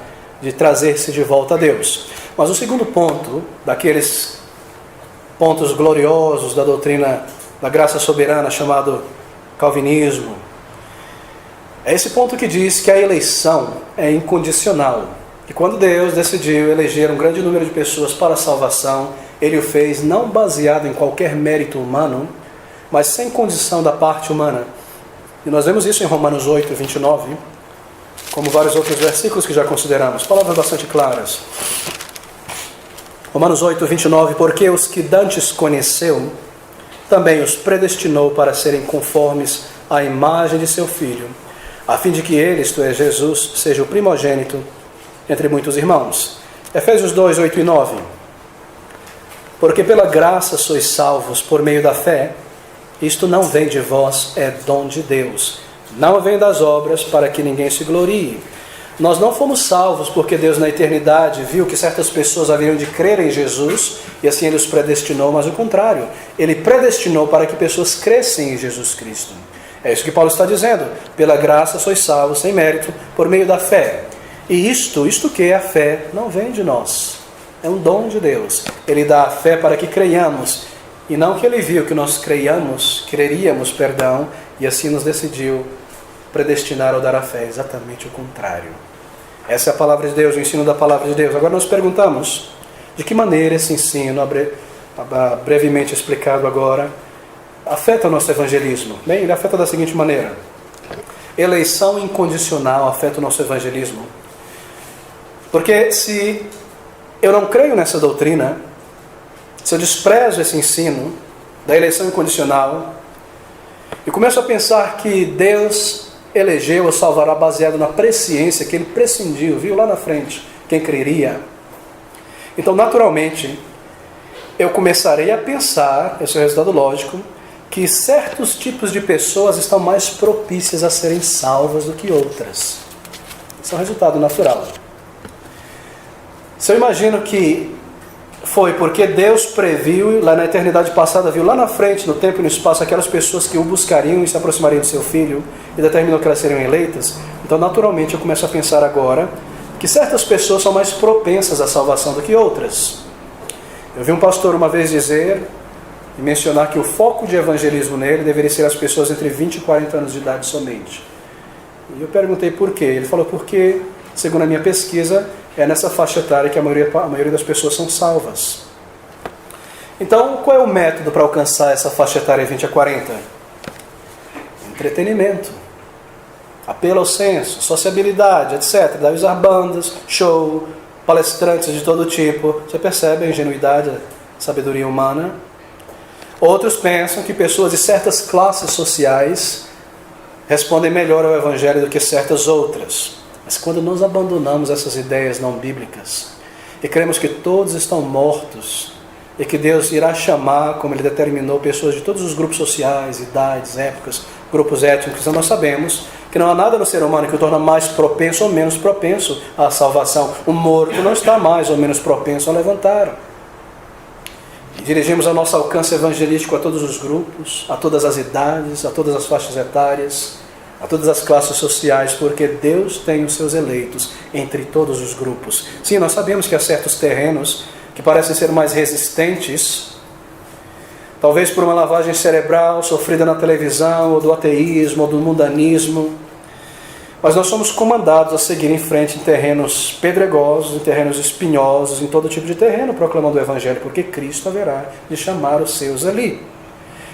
de trazer-se de volta a Deus. Mas o segundo ponto, daqueles pontos gloriosos da doutrina da graça soberana, chamado calvinismo, é esse ponto que diz que a eleição é incondicional. E quando Deus decidiu eleger um grande número de pessoas para a salvação, Ele o fez não baseado em qualquer mérito humano, mas sem condição da parte humana. E nós vemos isso em Romanos 8, 29, como vários outros versículos que já consideramos, palavras bastante claras. Romanos 8, 29, porque os que dantes conheceu, também os predestinou para serem conformes à imagem de seu Filho, a fim de que ele, isto é, Jesus, seja o primogênito entre muitos irmãos. Efésios 2, 8 e 9. Porque pela graça sois salvos por meio da fé, isto não vem de vós, é dom de Deus. Não vem das obras para que ninguém se glorie. Nós não fomos salvos porque Deus na eternidade viu que certas pessoas haveriam de crer em Jesus e assim Ele os predestinou, mas o contrário. Ele predestinou para que pessoas crescem em Jesus Cristo. É isso que Paulo está dizendo. Pela graça sois salvos sem mérito por meio da fé. E isto que é a fé, não vem de nós. É um dom de Deus. Ele dá a fé para que creiamos. E não que Ele viu que nós creríamos, e assim nos decidiu predestinar ou dar a fé, exatamente o contrário. Essa é a palavra de Deus, o ensino da palavra de Deus. Agora nós perguntamos, de que maneira esse ensino, brevemente explicado agora, afeta o nosso evangelismo? Bem, ele afeta da seguinte maneira. Eleição incondicional afeta o nosso evangelismo. Porque se eu não creio nessa doutrina, se eu desprezo esse ensino, da eleição incondicional, e começo a pensar que Deus elegeu ou salvará baseado na presciência que Ele prescindiu, viu lá na frente, quem creria. Então, naturalmente, eu começarei a pensar, esse é o resultado lógico, que certos tipos de pessoas estão mais propícias a serem salvas do que outras. Esse é um resultado natural. Se eu imagino que foi porque Deus previu, lá na eternidade passada, viu lá na frente, no tempo e no espaço, aquelas pessoas que o buscariam e se aproximariam do seu filho, e determinou que elas seriam eleitas, então naturalmente eu começo a pensar agora que certas pessoas são mais propensas à salvação do que outras. Eu vi um pastor uma vez dizer e mencionar que o foco de evangelismo nele deveria ser as pessoas entre 20 e 40 anos de idade somente. E eu perguntei por quê. Ele falou porque, segundo a minha pesquisa, é nessa faixa etária que a maioria das pessoas são salvas. Então, qual é o método para alcançar essa faixa etária 20 a 40? Entretenimento, apelo ao senso, sociabilidade, etc. Deve usar bandas, show, palestrantes de todo tipo. Você percebe a ingenuidade, a sabedoria humana? Outros pensam que pessoas de certas classes sociais respondem melhor ao Evangelho do que certas outras. Mas quando nós abandonamos essas ideias não bíblicas e cremos que todos estão mortos e que Deus irá chamar, como Ele determinou, pessoas de todos os grupos sociais, idades, épocas, grupos étnicos, então nós sabemos que não há nada no ser humano que o torna mais propenso ou menos propenso à salvação. O morto não está mais ou menos propenso a levantar. E dirigimos o nosso alcance evangelístico a todos os grupos, a todas as idades, a todas as faixas etárias, a todas as classes sociais, porque Deus tem os seus eleitos entre todos os grupos. Sim, nós sabemos que há certos terrenos que parecem ser mais resistentes, talvez por uma lavagem cerebral sofrida na televisão, ou do ateísmo, ou do mundanismo, mas nós somos comandados a seguir em frente em terrenos pedregosos, em terrenos espinhosos, em todo tipo de terreno, proclamando o Evangelho, porque Cristo haverá de chamar os seus ali.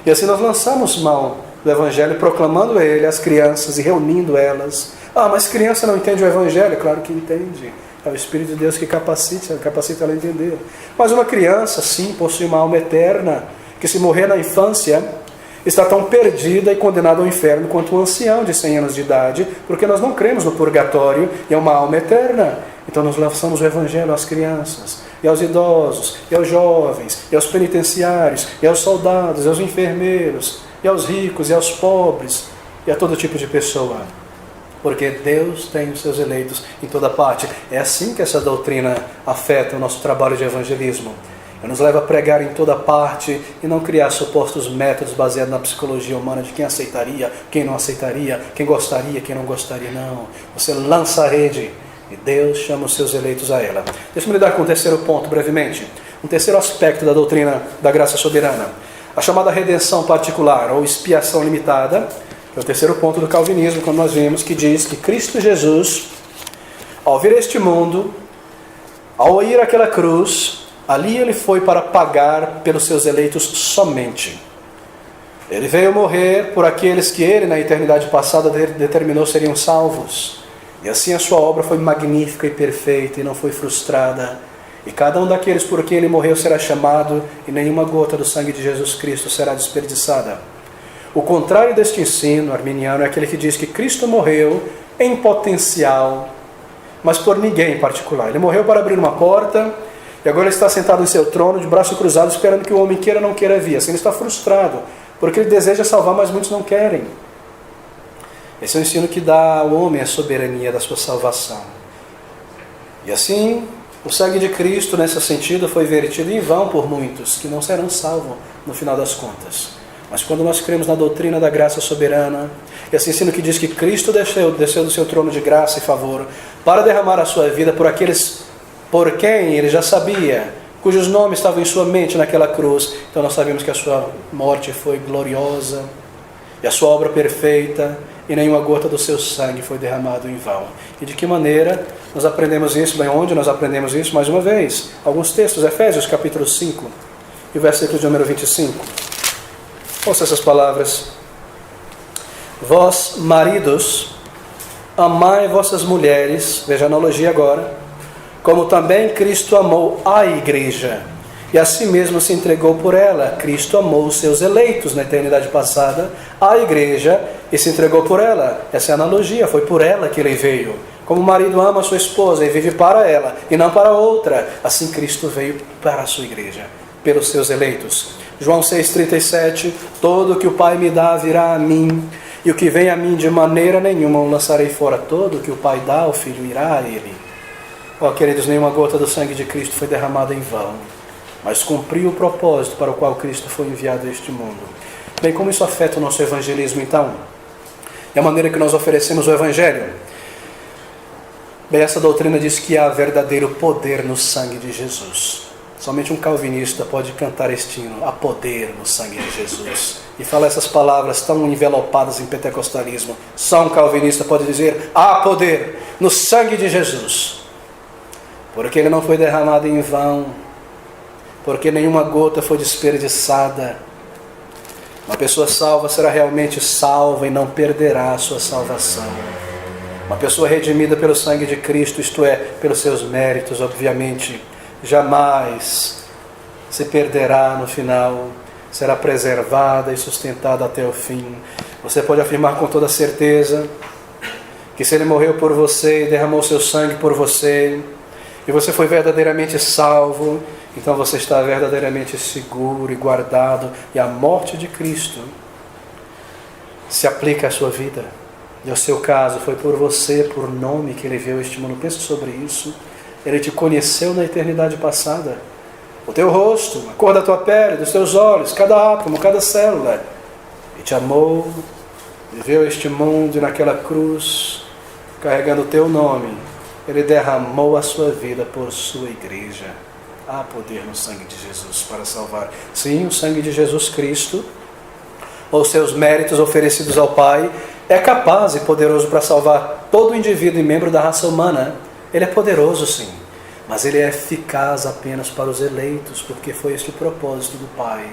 E assim nós lançamos mão do Evangelho, proclamando ele às crianças e reunindo elas. Ah, mas criança não entende o Evangelho? Claro que entende. É o Espírito de Deus que capacita ela a entender. Mas uma criança, sim, possui uma alma eterna, que se morrer na infância, está tão perdida e condenada ao inferno quanto um ancião de 100 anos de idade, porque nós não cremos no purgatório e é uma alma eterna. Então nós lançamos o Evangelho às crianças, e aos idosos, e aos jovens, e aos penitenciários, e aos soldados, e aos enfermeiros, e aos ricos, e aos pobres, e a todo tipo de pessoa. Porque Deus tem os seus eleitos em toda parte. É assim que essa doutrina afeta o nosso trabalho de evangelismo. Ela nos leva a pregar em toda parte e não criar supostos métodos baseados na psicologia humana de quem aceitaria, quem não aceitaria, quem gostaria, quem não gostaria. Não. Você lança a rede e Deus chama os seus eleitos a ela. Deixa-me lidar com o terceiro ponto brevemente. Um terceiro aspecto da doutrina da graça soberana. A chamada redenção particular ou expiação limitada, que é o terceiro ponto do calvinismo, como nós vimos, que diz que Cristo Jesus, ao vir a este mundo, ao ir àquela cruz, ali ele foi para pagar pelos seus eleitos somente. Ele veio morrer por aqueles que ele, na eternidade passada, determinou seriam salvos. E assim a sua obra foi magnífica e perfeita e não foi frustrada. E cada um daqueles por quem ele morreu será chamado e nenhuma gota do sangue de Jesus Cristo será desperdiçada. O contrário deste ensino arminiano é aquele que diz que Cristo morreu em potencial, mas por ninguém em particular. Ele morreu para abrir uma porta e agora ele está sentado em seu trono de braço cruzado esperando que o homem queira ou não queira vir. Assim ele está frustrado, porque ele deseja salvar, mas muitos não querem. Esse é o ensino que dá ao homem a soberania da sua salvação. E assim, o sangue de Cristo, nesse sentido, foi vertido em vão por muitos, que não serão salvos no final das contas. Mas quando nós cremos na doutrina da graça soberana, esse ensino que diz que Cristo desceu do seu trono de graça e favor para derramar a sua vida por aqueles por quem ele já sabia, cujos nomes estavam em sua mente naquela cruz, então nós sabemos que a sua morte foi gloriosa e a sua obra perfeita, e nenhuma gota do seu sangue foi derramado em vão. E de que maneira nós aprendemos isso? Bem, onde nós aprendemos isso? Mais uma vez, alguns textos, Efésios capítulo 5, e o versículo de número 25. Ouça essas palavras. Vós, maridos, amai vossas mulheres, veja a analogia agora, como também Cristo amou a igreja, e a si mesmo se entregou por ela. Cristo amou os seus eleitos na eternidade passada, a igreja, e se entregou por ela. Essa é a analogia, foi por ela que ele veio. Como o marido ama a sua esposa e vive para ela e não para outra, assim Cristo veio para a sua igreja, pelos seus eleitos. João 6,37, todo o que o Pai me dá virá a mim, e o que vem a mim de maneira nenhuma o lançarei fora. Todo o que o Pai dá ao Filho irá a ele. Ó, queridos, nenhuma gota do sangue de Cristo foi derramada em vão, mas cumpriu o propósito para o qual Cristo foi enviado a este mundo. Bem, como isso afeta o nosso evangelismo, então? E a maneira que nós oferecemos o Evangelho? Bem, essa doutrina diz que há verdadeiro poder no sangue de Jesus. Somente um calvinista pode cantar este hino, há poder no sangue de Jesus. E falar essas palavras tão envelopadas em pentecostalismo. Só um calvinista pode dizer, há poder no sangue de Jesus. Porque ele não foi derramado em vão, porque nenhuma gota foi desperdiçada. Uma pessoa salva será realmente salva e não perderá a sua salvação. Uma pessoa redimida pelo sangue de Cristo, isto é, pelos seus méritos, obviamente, jamais se perderá no final, será preservada e sustentada até o fim. Você pode afirmar com toda certeza que se ele morreu por você e derramou seu sangue por você, e você foi verdadeiramente salvo, então você está verdadeiramente seguro e guardado, e a morte de Cristo se aplica à sua vida. E o seu caso foi por você, por nome que ele veio a este mundo. Pensa sobre isso. Ele te conheceu na eternidade passada. O teu rosto, a cor da tua pele, dos teus olhos, cada átomo, cada célula. E te amou, viveu este mundo e naquela cruz, carregando o teu nome, ele derramou a sua vida por sua igreja. Há poder no sangue de Jesus para salvar. Sim, o sangue de Jesus Cristo, ou seus méritos oferecidos ao Pai, é capaz e poderoso para salvar todo indivíduo e membro da raça humana. Ele é poderoso, sim, mas ele é eficaz apenas para os eleitos, porque foi este o propósito do Pai,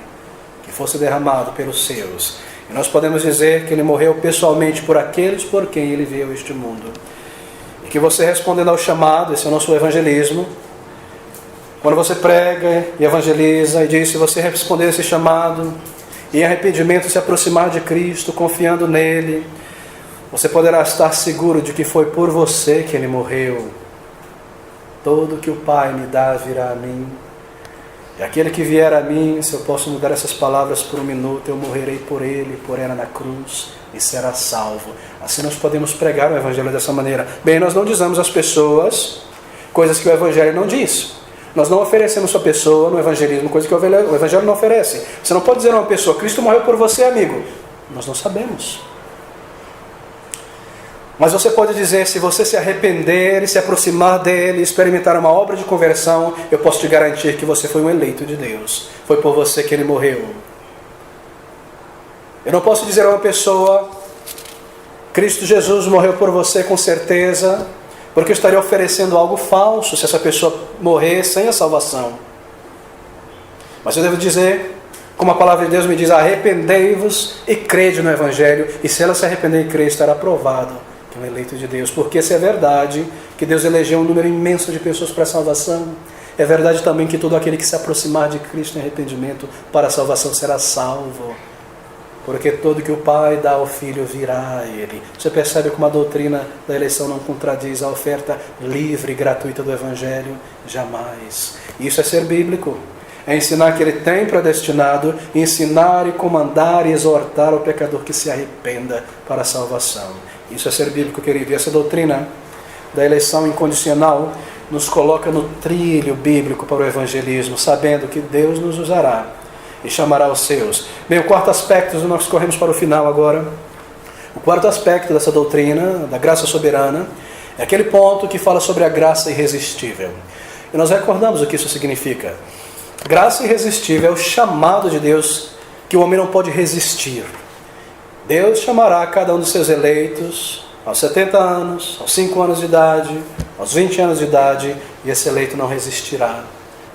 que fosse derramado pelos seus. E nós podemos dizer que ele morreu pessoalmente por aqueles por quem ele veio a este mundo. E que você, respondendo ao chamado, esse é o nosso evangelismo, quando você prega e evangeliza e diz, se você responder esse chamado, e em arrependimento se aproximar de Cristo, confiando nele, você poderá estar seguro de que foi por você que ele morreu. Todo que o Pai me dá virá a mim. E aquele que vier a mim, se eu posso mudar essas palavras por um minuto, eu morrerei por ele, por ela na cruz, e será salvo. Assim nós podemos pregar o Evangelho dessa maneira. Bem, nós não dizemos às pessoas coisas que o Evangelho não diz. Nós não oferecemos à pessoa no evangelismo coisas que o Evangelho não oferece. Você não pode dizer a uma pessoa, Cristo morreu por você, amigo. Nós não sabemos. Mas você pode dizer, se você se arrepender e se aproximar dele, experimentar uma obra de conversão, eu posso te garantir que você foi um eleito de Deus. Foi por você que ele morreu. Eu não posso dizer a uma pessoa, Cristo Jesus morreu por você com certeza, porque eu estaria oferecendo algo falso se essa pessoa morrer sem a salvação. Mas eu devo dizer, como a palavra de Deus me diz, arrependei-vos e crede no Evangelho, e se ela se arrepender e crer, estará provado que é um eleito de Deus. Porque se é verdade que Deus elegeu um número imenso de pessoas para a salvação, é verdade também que todo aquele que se aproximar de Cristo em arrependimento para a salvação será salvo. Porque todo que o Pai dá ao Filho virá a Ele. Você percebe como a doutrina da eleição não contradiz a oferta livre e gratuita do Evangelho? Jamais. Isso é ser bíblico. É ensinar que Ele tem predestinado, ensinar e comandar e exortar o pecador que se arrependa para a salvação. Isso é ser bíblico, querido. E essa doutrina da eleição incondicional nos coloca no trilho bíblico para o evangelismo, sabendo que Deus nos usará e chamará os seus. Bem, o quarto aspecto, nós corremos para o final agora. O quarto aspecto dessa doutrina, da graça soberana, é aquele ponto que fala sobre a graça irresistível. E nós recordamos o que isso significa. Graça irresistível é o chamado de Deus que o homem não pode resistir. Deus chamará cada um dos seus eleitos aos 70 anos, aos 5 anos de idade, aos 20 anos de idade, e esse eleito não resistirá.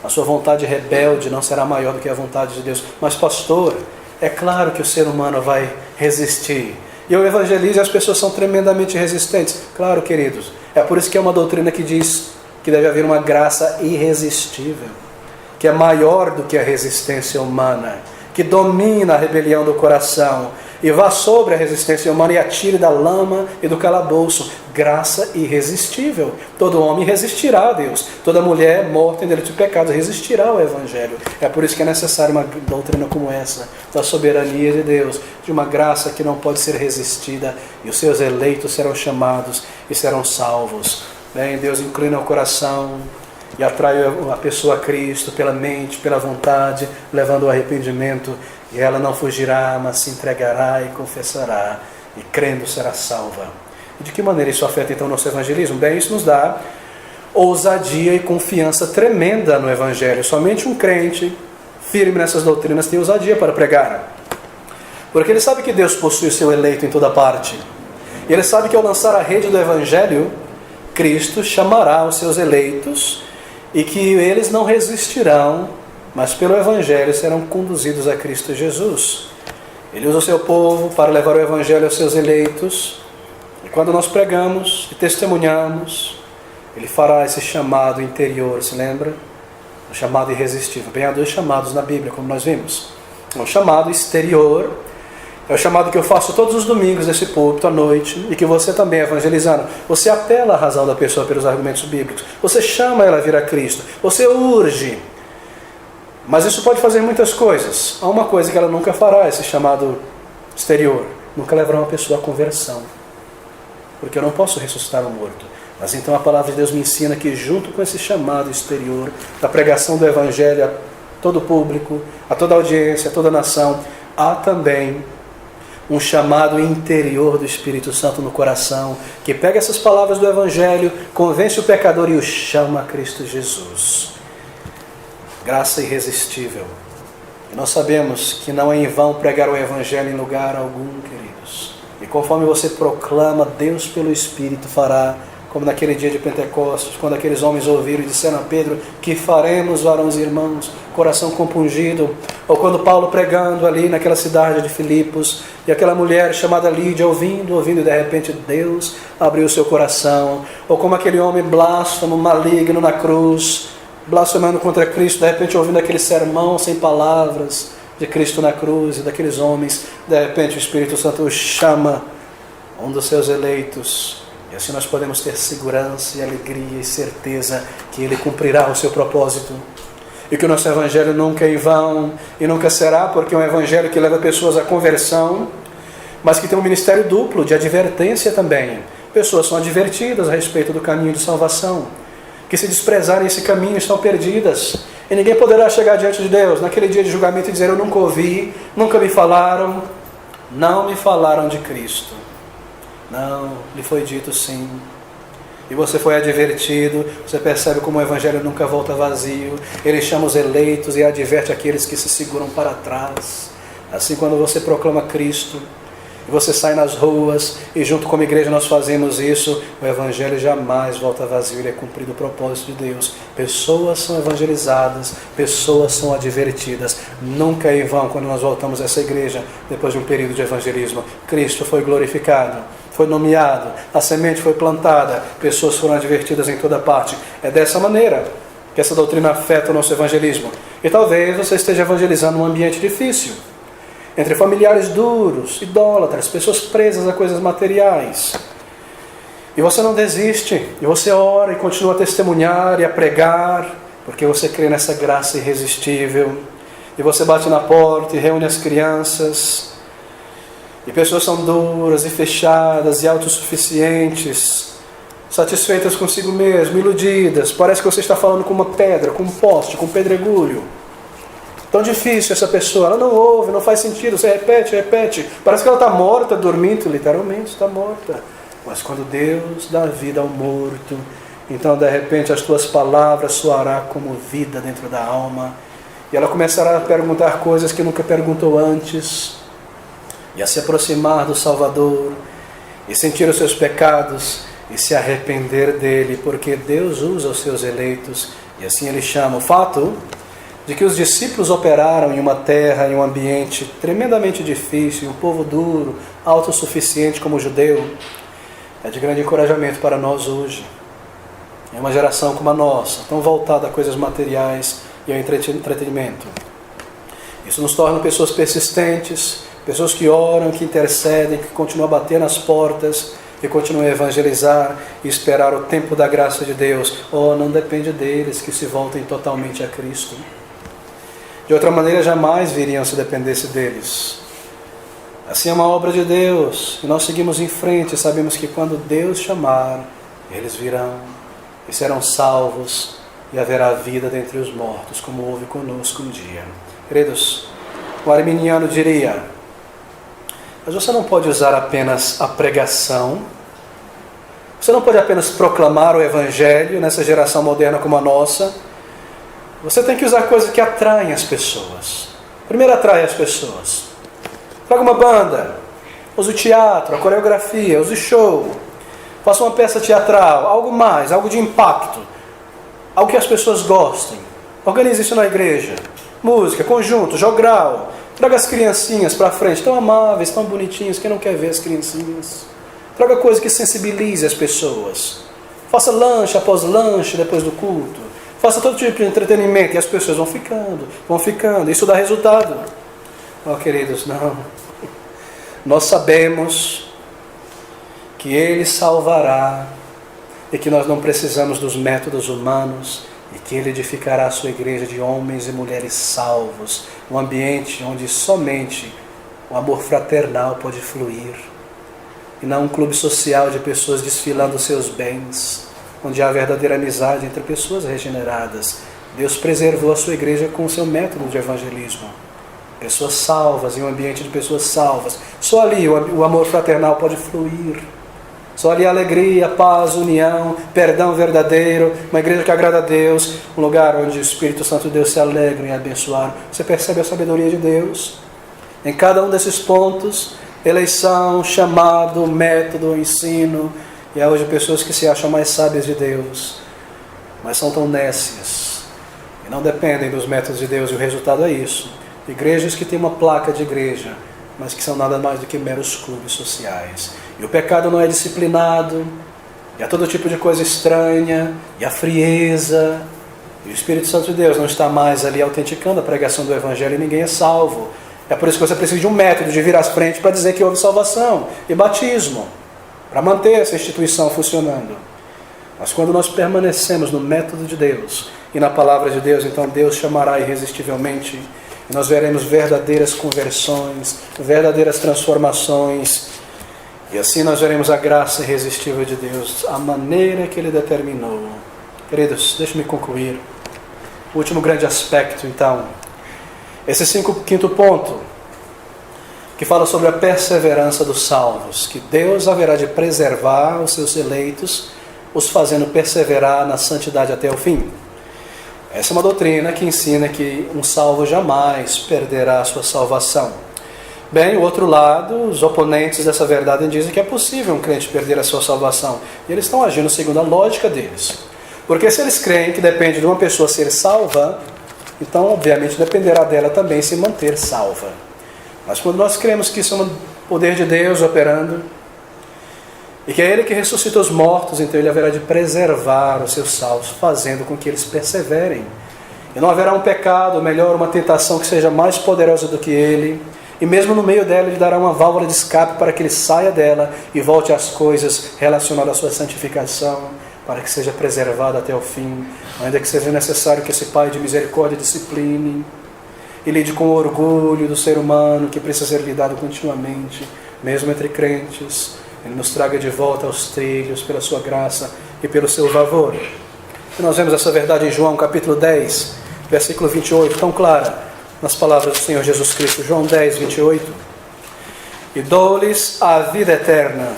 A sua vontade rebelde não será maior do que a vontade de Deus. Mas, pastor, é claro que o ser humano vai resistir. E eu evangelizo e as pessoas são tremendamente resistentes. Claro, queridos. É por isso que é uma doutrina que diz que deve haver uma graça irresistível. que é maior do que a resistência humana, que domina a rebelião do coração, e vá sobre a resistência humana e atire da lama e do calabouço. Graça irresistível. Todo homem resistirá a Deus. Toda mulher morta em delito de pecado resistirá ao Evangelho. É por isso que é necessária uma doutrina como essa, da soberania de Deus, de uma graça que não pode ser resistida, e os seus eleitos serão chamados e serão salvos. Bem, Deus inclina o coração e atrai a pessoa a Cristo pela mente, pela vontade, levando ao arrependimento, e ela não fugirá, mas se entregará e confessará, e crendo será salva. E de que maneira isso afeta então o nosso evangelismo? Bem, isso nos dá ousadia e confiança tremenda no Evangelho. Somente um crente firme nessas doutrinas tem ousadia para pregar, porque ele sabe que Deus possui o seu eleito em toda parte, e ele sabe que ao lançar a rede do Evangelho, Cristo chamará os seus eleitos, e que eles não resistirão, mas pelo Evangelho serão conduzidos a Cristo Jesus. Ele usa o seu povo para levar o Evangelho aos seus eleitos, e quando nós pregamos e testemunhamos, Ele fará esse chamado interior, se lembra? O chamado irresistível. Bem, há dois chamados na Bíblia, como nós vimos. O chamado exterior é o chamado que eu faço todos os domingos nesse púlpito à noite, e que você também, evangelizando, você apela à razão da pessoa pelos argumentos bíblicos, você chama ela a vir a Cristo, você urge. Mas isso pode fazer muitas coisas. Há uma coisa que ela nunca fará, esse chamado exterior: nunca levará uma pessoa à conversão, porque eu não posso ressuscitar o morto. Mas então a palavra de Deus me ensina que, junto com esse chamado exterior, da pregação do Evangelho a todo o público, a toda a audiência, a toda a nação, há também um chamado interior do Espírito Santo no coração, que pega essas palavras do Evangelho, convence o pecador e o chama a Cristo Jesus. Graça irresistível. E nós sabemos que não é em vão pregar o Evangelho em lugar algum, queridos. E conforme você proclama, Deus pelo Espírito fará, como naquele dia de Pentecostes, quando aqueles homens ouviram e disseram a Pedro: que faremos, varões e irmãos, coração compungido? Ou quando Paulo pregando ali naquela cidade de Filipos, e aquela mulher chamada Lídia ouvindo, e de repente Deus abriu o seu coração. Ou como aquele homem blasfemo, maligno na cruz, blasfemando contra Cristo, de repente ouvindo aquele sermão sem palavras de Cristo na cruz e daqueles homens, de repente o Espírito Santo o chama, um dos seus eleitos, e assim nós podemos ter segurança e alegria e certeza que Ele cumprirá o seu propósito, e que o nosso Evangelho nunca é em vão, e nunca será, porque é um Evangelho que leva pessoas à conversão, mas que tem um ministério duplo de advertência também. Pessoas são advertidas a respeito do caminho de salvação, que se desprezarem esse caminho estão perdidas, e ninguém poderá chegar diante de Deus naquele dia de julgamento e dizer: eu nunca ouvi, nunca me falaram, não me falaram de Cristo. Não, lhe foi dito sim, e você foi advertido. Você percebe como o Evangelho nunca volta vazio. Ele chama os eleitos e adverte aqueles que se seguram para trás. Assim, quando você proclama Cristo, e você sai nas ruas, e junto com a igreja nós fazemos isso, o Evangelho jamais volta vazio. Ele é cumprido o propósito de Deus. Pessoas são evangelizadas, pessoas são advertidas. Nunca é em vão quando nós voltamos a essa igreja depois de um período de evangelismo. Cristo foi glorificado, foi nomeado, a semente foi plantada, pessoas foram advertidas em toda parte. É dessa maneira que essa doutrina afeta o nosso evangelismo. E talvez você esteja evangelizando num ambiente difícil, entre familiares duros, idólatras, pessoas presas a coisas materiais. E você não desiste, e você ora e continua a testemunhar e a pregar, porque você crê nessa graça irresistível. E você bate na porta e reúne as crianças, e pessoas são duras e fechadas e autossuficientes, satisfeitas consigo mesmo, iludidas. Parece que você está falando com uma pedra, com um poste, com um pedregulho. Tão difícil essa pessoa, ela não ouve, não faz sentido, você repete. Parece que ela está morta, dormindo, literalmente está morta. Mas quando Deus dá vida ao morto, então de repente as tuas palavras soará como vida dentro da alma, e ela começará a perguntar coisas que nunca perguntou antes, e a se aproximar do Salvador, e sentir os seus pecados, e se arrepender dele, porque Deus usa os seus eleitos, e assim Ele chama. O fato de que os discípulos operaram em uma terra, em um ambiente tremendamente difícil, um povo duro, autossuficiente como o judeu, é de grande encorajamento para nós hoje. É uma geração como a nossa, tão voltada a coisas materiais, e ao entretenimento. Isso nos torna pessoas persistentes, pessoas que oram, que intercedem, que continuam a bater nas portas, que continuam a evangelizar e esperar o tempo da graça de Deus. Não depende deles que se voltem totalmente a Cristo. De outra maneira, jamais viriam se dependesse deles. Assim é uma obra de Deus, e nós seguimos em frente, e sabemos que quando Deus chamar, eles virão e serão salvos, e haverá vida dentre os mortos, como houve conosco um dia. Queridos, o arminiano diria: mas você não pode usar apenas a pregação, você não pode apenas proclamar o Evangelho nessa geração moderna como a nossa, você tem que usar coisas que atraem as pessoas. Primeiro atrai as pessoas. Traga uma banda, use o teatro, a coreografia, use show, faça uma peça teatral, algo mais, algo de impacto, algo que as pessoas gostem. Organize isso na igreja. Música, conjunto, jogral. Traga as criancinhas para frente, tão amáveis, tão bonitinhas, quem não quer ver as criancinhas? Traga coisa que sensibilize as pessoas. Faça lanche após lanche depois do culto. Faça todo tipo de entretenimento e as pessoas vão ficando. Isso dá resultado. Queridos, não. Nós sabemos que Ele salvará e que nós não precisamos dos métodos humanos e que Ele edificará a sua igreja de homens e mulheres salvos, um ambiente onde somente o amor fraternal pode fluir, e não um clube social de pessoas desfilando seus bens, onde há verdadeira amizade entre pessoas regeneradas. Deus preservou a sua igreja com o seu método de evangelismo. Pessoas salvas, em um ambiente de pessoas salvas. Só ali o amor fraternal pode fluir. Só ali a alegria, paz, união, perdão verdadeiro, uma igreja que agrada a Deus, um lugar onde o Espírito Santo de Deus se alegra em abençoar. Você percebe a sabedoria de Deus? Em cada um desses pontos, eleição, chamado, método, ensino, e há hoje pessoas que se acham mais sábias de Deus, mas são tão nécias, e não dependem dos métodos de Deus, e o resultado é isso. Igrejas que têm uma placa de igreja, mas que são nada mais do que meros clubes sociais. E o pecado não é disciplinado, e há todo tipo de coisa estranha, e a frieza, e o Espírito Santo de Deus não está mais ali autenticando a pregação do Evangelho, e ninguém é salvo. É por isso que você precisa de um método de vir às frente para dizer que houve salvação e batismo, para manter essa instituição funcionando. Mas quando nós permanecemos no método de Deus e na palavra de Deus, então Deus chamará irresistivelmente, e nós veremos verdadeiras conversões, verdadeiras transformações, e assim nós veremos a graça irresistível de Deus, a maneira que Ele determinou. Queridos, deixe-me concluir. O último grande aspecto, então, esse quinto ponto, que fala sobre a perseverança dos salvos, que Deus haverá de preservar os seus eleitos, os fazendo perseverar na santidade até o fim. Essa é uma doutrina que ensina que um salvo jamais perderá a sua salvação. Bem, o outro lado, os oponentes dessa verdade dizem que é possível um crente perder a sua salvação. E eles estão agindo segundo a lógica deles. Porque se eles creem que depende de uma pessoa ser salva, então obviamente dependerá dela também se manter salva. Mas quando nós cremos que isso é um poder de Deus operando, e que é Ele que ressuscita os mortos, então Ele haverá de preservar os seus salvos, fazendo com que eles perseverem. E não haverá um pecado, ou melhor, uma tentação que seja mais poderosa do que ele, e mesmo no meio dela Ele dará uma válvula de escape para que ele saia dela e volte às coisas relacionadas à sua santificação, para que seja preservado até o fim, ainda que seja necessário que esse Pai de misericórdia discipline e lide com o orgulho do ser humano que precisa ser lidado continuamente, mesmo entre crentes. Ele nos traga de volta aos trilhos pela sua graça e pelo seu favor. E nós vemos essa verdade em João capítulo 10, versículo 28, tão clara nas palavras do Senhor Jesus Cristo. João 10, 28. E dou-lhes a vida eterna,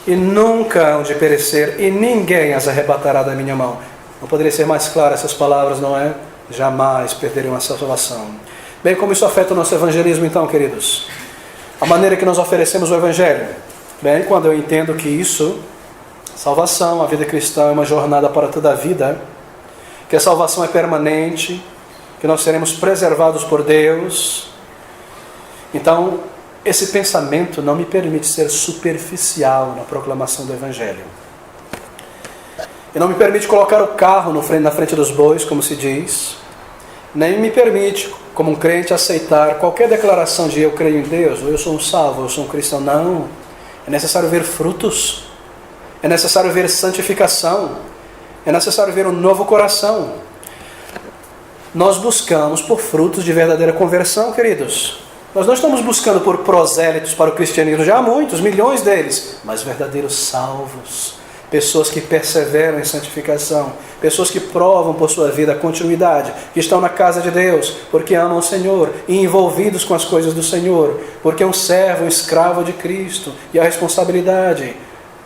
e nunca hão de perecer, e ninguém as arrebatará da minha mão. Não poderia ser mais claro essas palavras, não é? Jamais perderão a salvação. Bem, como isso afeta o nosso evangelismo então, queridos? A maneira que nós oferecemos o Evangelho. Bem, quando eu entendo que isso, salvação, a vida cristã é uma jornada para toda a vida, que a salvação é permanente, que nós seremos preservados por Deus, então esse pensamento não me permite ser superficial na proclamação do Evangelho. E não me permite colocar o carro na frente dos bois, como se diz, nem me permite, como um crente, aceitar qualquer declaração de eu creio em Deus, ou eu sou um salvo, ou eu sou um cristão. Não. É necessário ver frutos. É necessário ver santificação. É necessário ver um novo coração. Nós buscamos por frutos de verdadeira conversão, queridos. Nós não estamos buscando por prosélitos para o cristianismo. Já há muitos, milhões deles. Mas verdadeiros salvos. Pessoas que perseveram em santificação. Pessoas que provam por sua vida a continuidade. Que estão na casa de Deus. Porque amam o Senhor. E envolvidos com as coisas do Senhor. Porque é um servo, um escravo de Cristo. E a responsabilidade.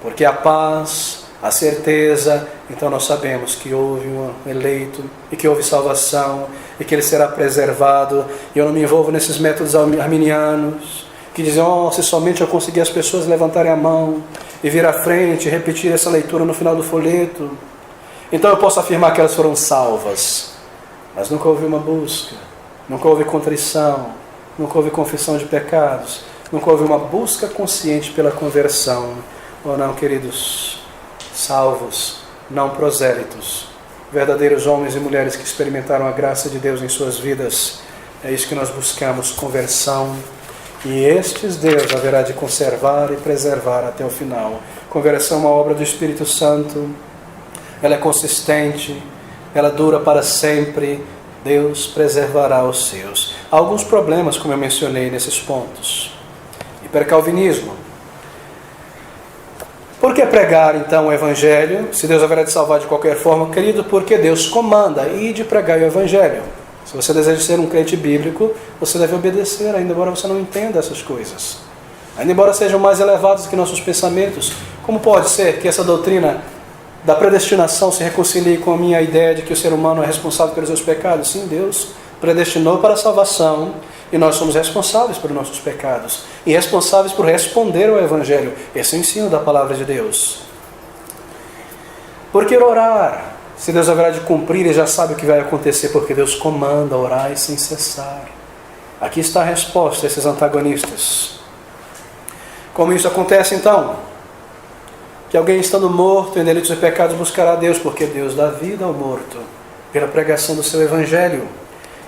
Porque a paz, a certeza. Então nós sabemos que houve um eleito. E que houve salvação. E que ele será preservado. E eu não me envolvo nesses métodos arminianos. Que dizem, se somente eu conseguir as pessoas levantarem a mão e vir à frente e repetir essa leitura no final do folheto, então eu posso afirmar que elas foram salvas. Mas nunca houve uma busca, nunca houve contrição, nunca houve confissão de pecados, nunca houve uma busca consciente pela conversão. Oh não, queridos, salvos, não prosélitos, verdadeiros homens e mulheres que experimentaram a graça de Deus em suas vidas. É isso que nós buscamos, conversão. E estes Deus haverá de conservar e preservar até o final. Conversão é uma obra do Espírito Santo. Ela é consistente. Ela dura para sempre. Deus preservará os seus. Há alguns problemas, como eu mencionei nesses pontos. Hipercalvinismo. Por que pregar então o Evangelho? Se Deus haverá de salvar de qualquer forma, querido, porque Deus comanda e de pregar o Evangelho. Se você deseja ser um crente bíblico, você deve obedecer, ainda embora você não entenda essas coisas. Ainda embora sejam mais elevados que nossos pensamentos. Como pode ser que essa doutrina da predestinação se reconcilie com a minha ideia de que o ser humano é responsável pelos seus pecados? Sim, Deus predestinou para a salvação e nós somos responsáveis pelos nossos pecados. E responsáveis por responder ao Evangelho. Esse é o ensino da palavra de Deus. Por que orar? Se Deus haverá de cumprir, Ele já sabe o que vai acontecer, porque Deus comanda orar sem cessar. Aqui está a resposta a esses antagonistas. Como isso acontece então? Que alguém estando morto em delitos e pecados buscará a Deus, porque Deus dá vida ao morto, pela pregação do seu Evangelho.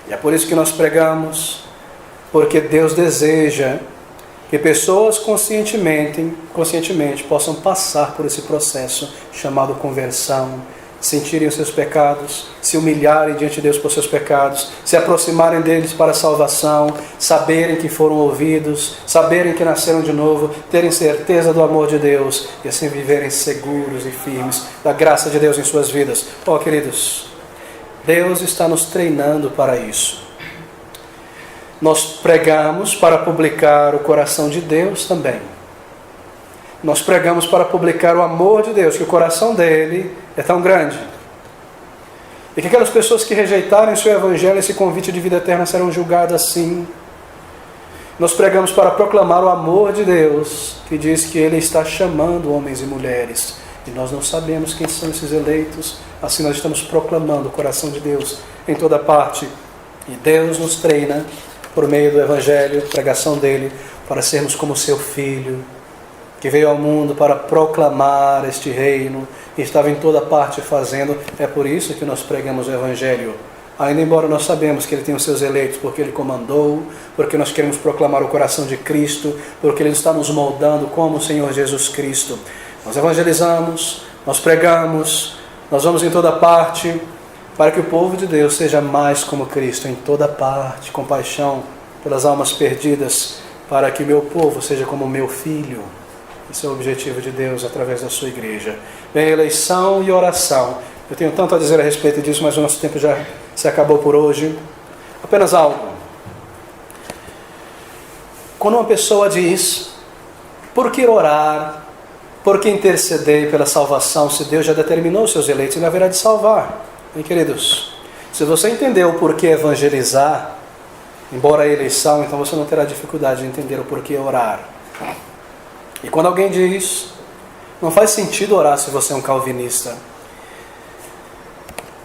E é por isso que nós pregamos, porque Deus deseja que pessoas conscientemente possam passar por esse processo chamado conversão, sentirem os seus pecados, se humilharem diante de Deus por seus pecados, se aproximarem deles para a salvação, saberem que foram ouvidos, saberem que nasceram de novo, terem certeza do amor de Deus e assim viverem seguros e firmes da graça de Deus em suas vidas. Queridos, Deus está nos treinando para isso. Nós pregamos para publicar o coração de Deus também. Nós pregamos para publicar o amor de Deus, que o coração dele é tão grande. E que aquelas pessoas que rejeitarem o seu Evangelho, esse convite de vida eterna, serão julgadas assim. Nós pregamos para proclamar o amor de Deus, que diz que Ele está chamando homens e mulheres. E nós não sabemos quem são esses eleitos, assim nós estamos proclamando o coração de Deus em toda parte. E Deus nos treina, por meio do Evangelho, pregação dele, para sermos como seu Filho, que veio ao mundo para proclamar este reino e estava em toda parte fazendo. É por isso que nós pregamos o Evangelho. Ainda embora nós sabemos que Ele tem os seus eleitos, porque Ele comandou, porque nós queremos proclamar o coração de Cristo, porque Ele está nos moldando como o Senhor Jesus Cristo. Nós evangelizamos, nós pregamos, nós vamos em toda parte, para que o povo de Deus seja mais como Cristo em toda parte, compaixão pelas almas perdidas, para que o meu povo seja como o meu filho. Esse é o objetivo de Deus através da sua igreja. Bem, eleição e oração. Eu tenho tanto a dizer a respeito disso, mas o nosso tempo já se acabou por hoje. Apenas algo. Quando uma pessoa diz, por que orar, por que interceder pela salvação, se Deus já determinou os seus eleitos, Ele haverá de salvar. Bem, queridos, se você entendeu o porquê evangelizar, embora a eleição, então você não terá dificuldade de entender o porquê orar. E quando alguém diz, não faz sentido orar se você é um calvinista,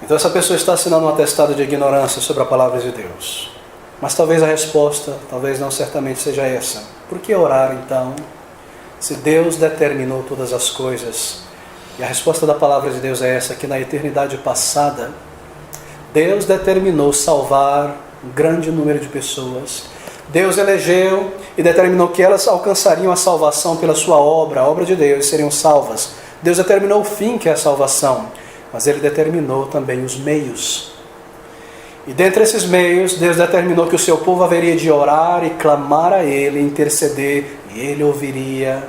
então essa pessoa está assinando um atestado de ignorância sobre a palavra de Deus. Mas talvez a resposta, talvez não, certamente seja essa. Por que orar então, se Deus determinou todas as coisas? E a resposta da palavra de Deus é essa, que na eternidade passada, Deus determinou salvar um grande número de pessoas. Deus elegeu e determinou que elas alcançariam a salvação pela sua obra, a obra de Deus, e seriam salvas. Deus determinou o fim, que é a salvação, mas Ele determinou também os meios. E dentre esses meios, Deus determinou que o seu povo haveria de orar e clamar a Ele, interceder, e Ele ouviria,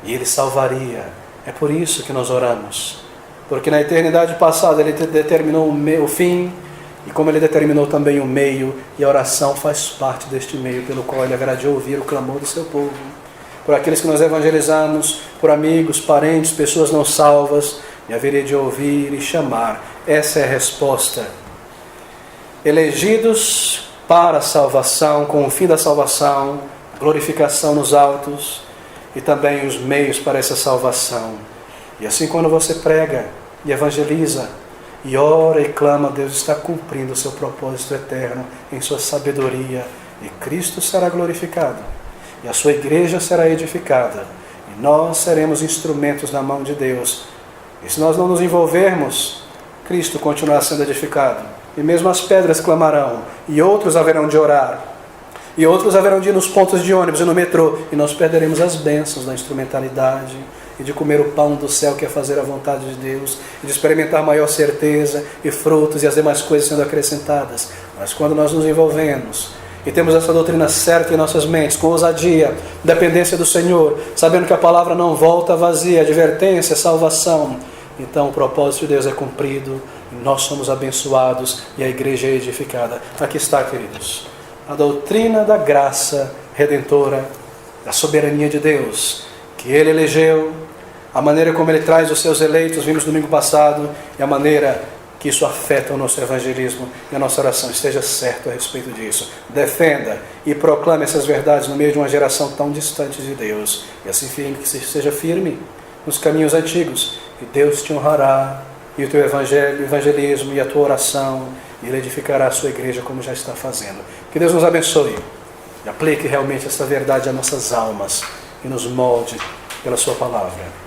e Ele salvaria. É por isso que nós oramos, porque na eternidade passada Ele determinou o fim, e como Ele determinou também o meio, e a oração faz parte deste meio pelo qual Ele haverá de ouvir o clamor do seu povo. Por aqueles que nós evangelizamos, por amigos, parentes, pessoas não salvas, e haveria de ouvir e chamar. Essa é a resposta. Elegidos para a salvação, com o fim da salvação, glorificação nos altos, e também os meios para essa salvação. E assim, quando você prega e evangeliza, e ora e clama, Deus está cumprindo o seu propósito eterno em sua sabedoria, e Cristo será glorificado, e a sua igreja será edificada, e nós seremos instrumentos na mão de Deus. E se nós não nos envolvermos, Cristo continuará sendo edificado, e mesmo as pedras clamarão, e outros haverão de orar, e outros haverão de ir nos pontos de ônibus e no metrô, e nós perderemos as bênçãos da instrumentalidade, e de comer o pão do céu, que é fazer a vontade de Deus, e de experimentar maior certeza e frutos e as demais coisas sendo acrescentadas. Mas quando nós nos envolvemos e temos essa doutrina certa em nossas mentes, com ousadia, dependência do Senhor, sabendo que a palavra não volta vazia, advertência, salvação, então o propósito de Deus é cumprido, e nós somos abençoados e a igreja é edificada. Aqui está, queridos, a doutrina da graça redentora, da soberania de Deus, que Ele elegeu, a maneira como Ele traz os seus eleitos, vimos domingo passado, e a maneira que isso afeta o nosso evangelismo e a nossa oração. Esteja certo a respeito disso. Defenda e proclame essas verdades no meio de uma geração tão distante de Deus. E assim firme, que seja firme nos caminhos antigos, e Deus te honrará, e o teu evangelismo e a tua oração, e Ele edificará a sua igreja como já está fazendo. Que Deus nos abençoe e aplique realmente essa verdade às nossas almas e nos molde pela sua palavra.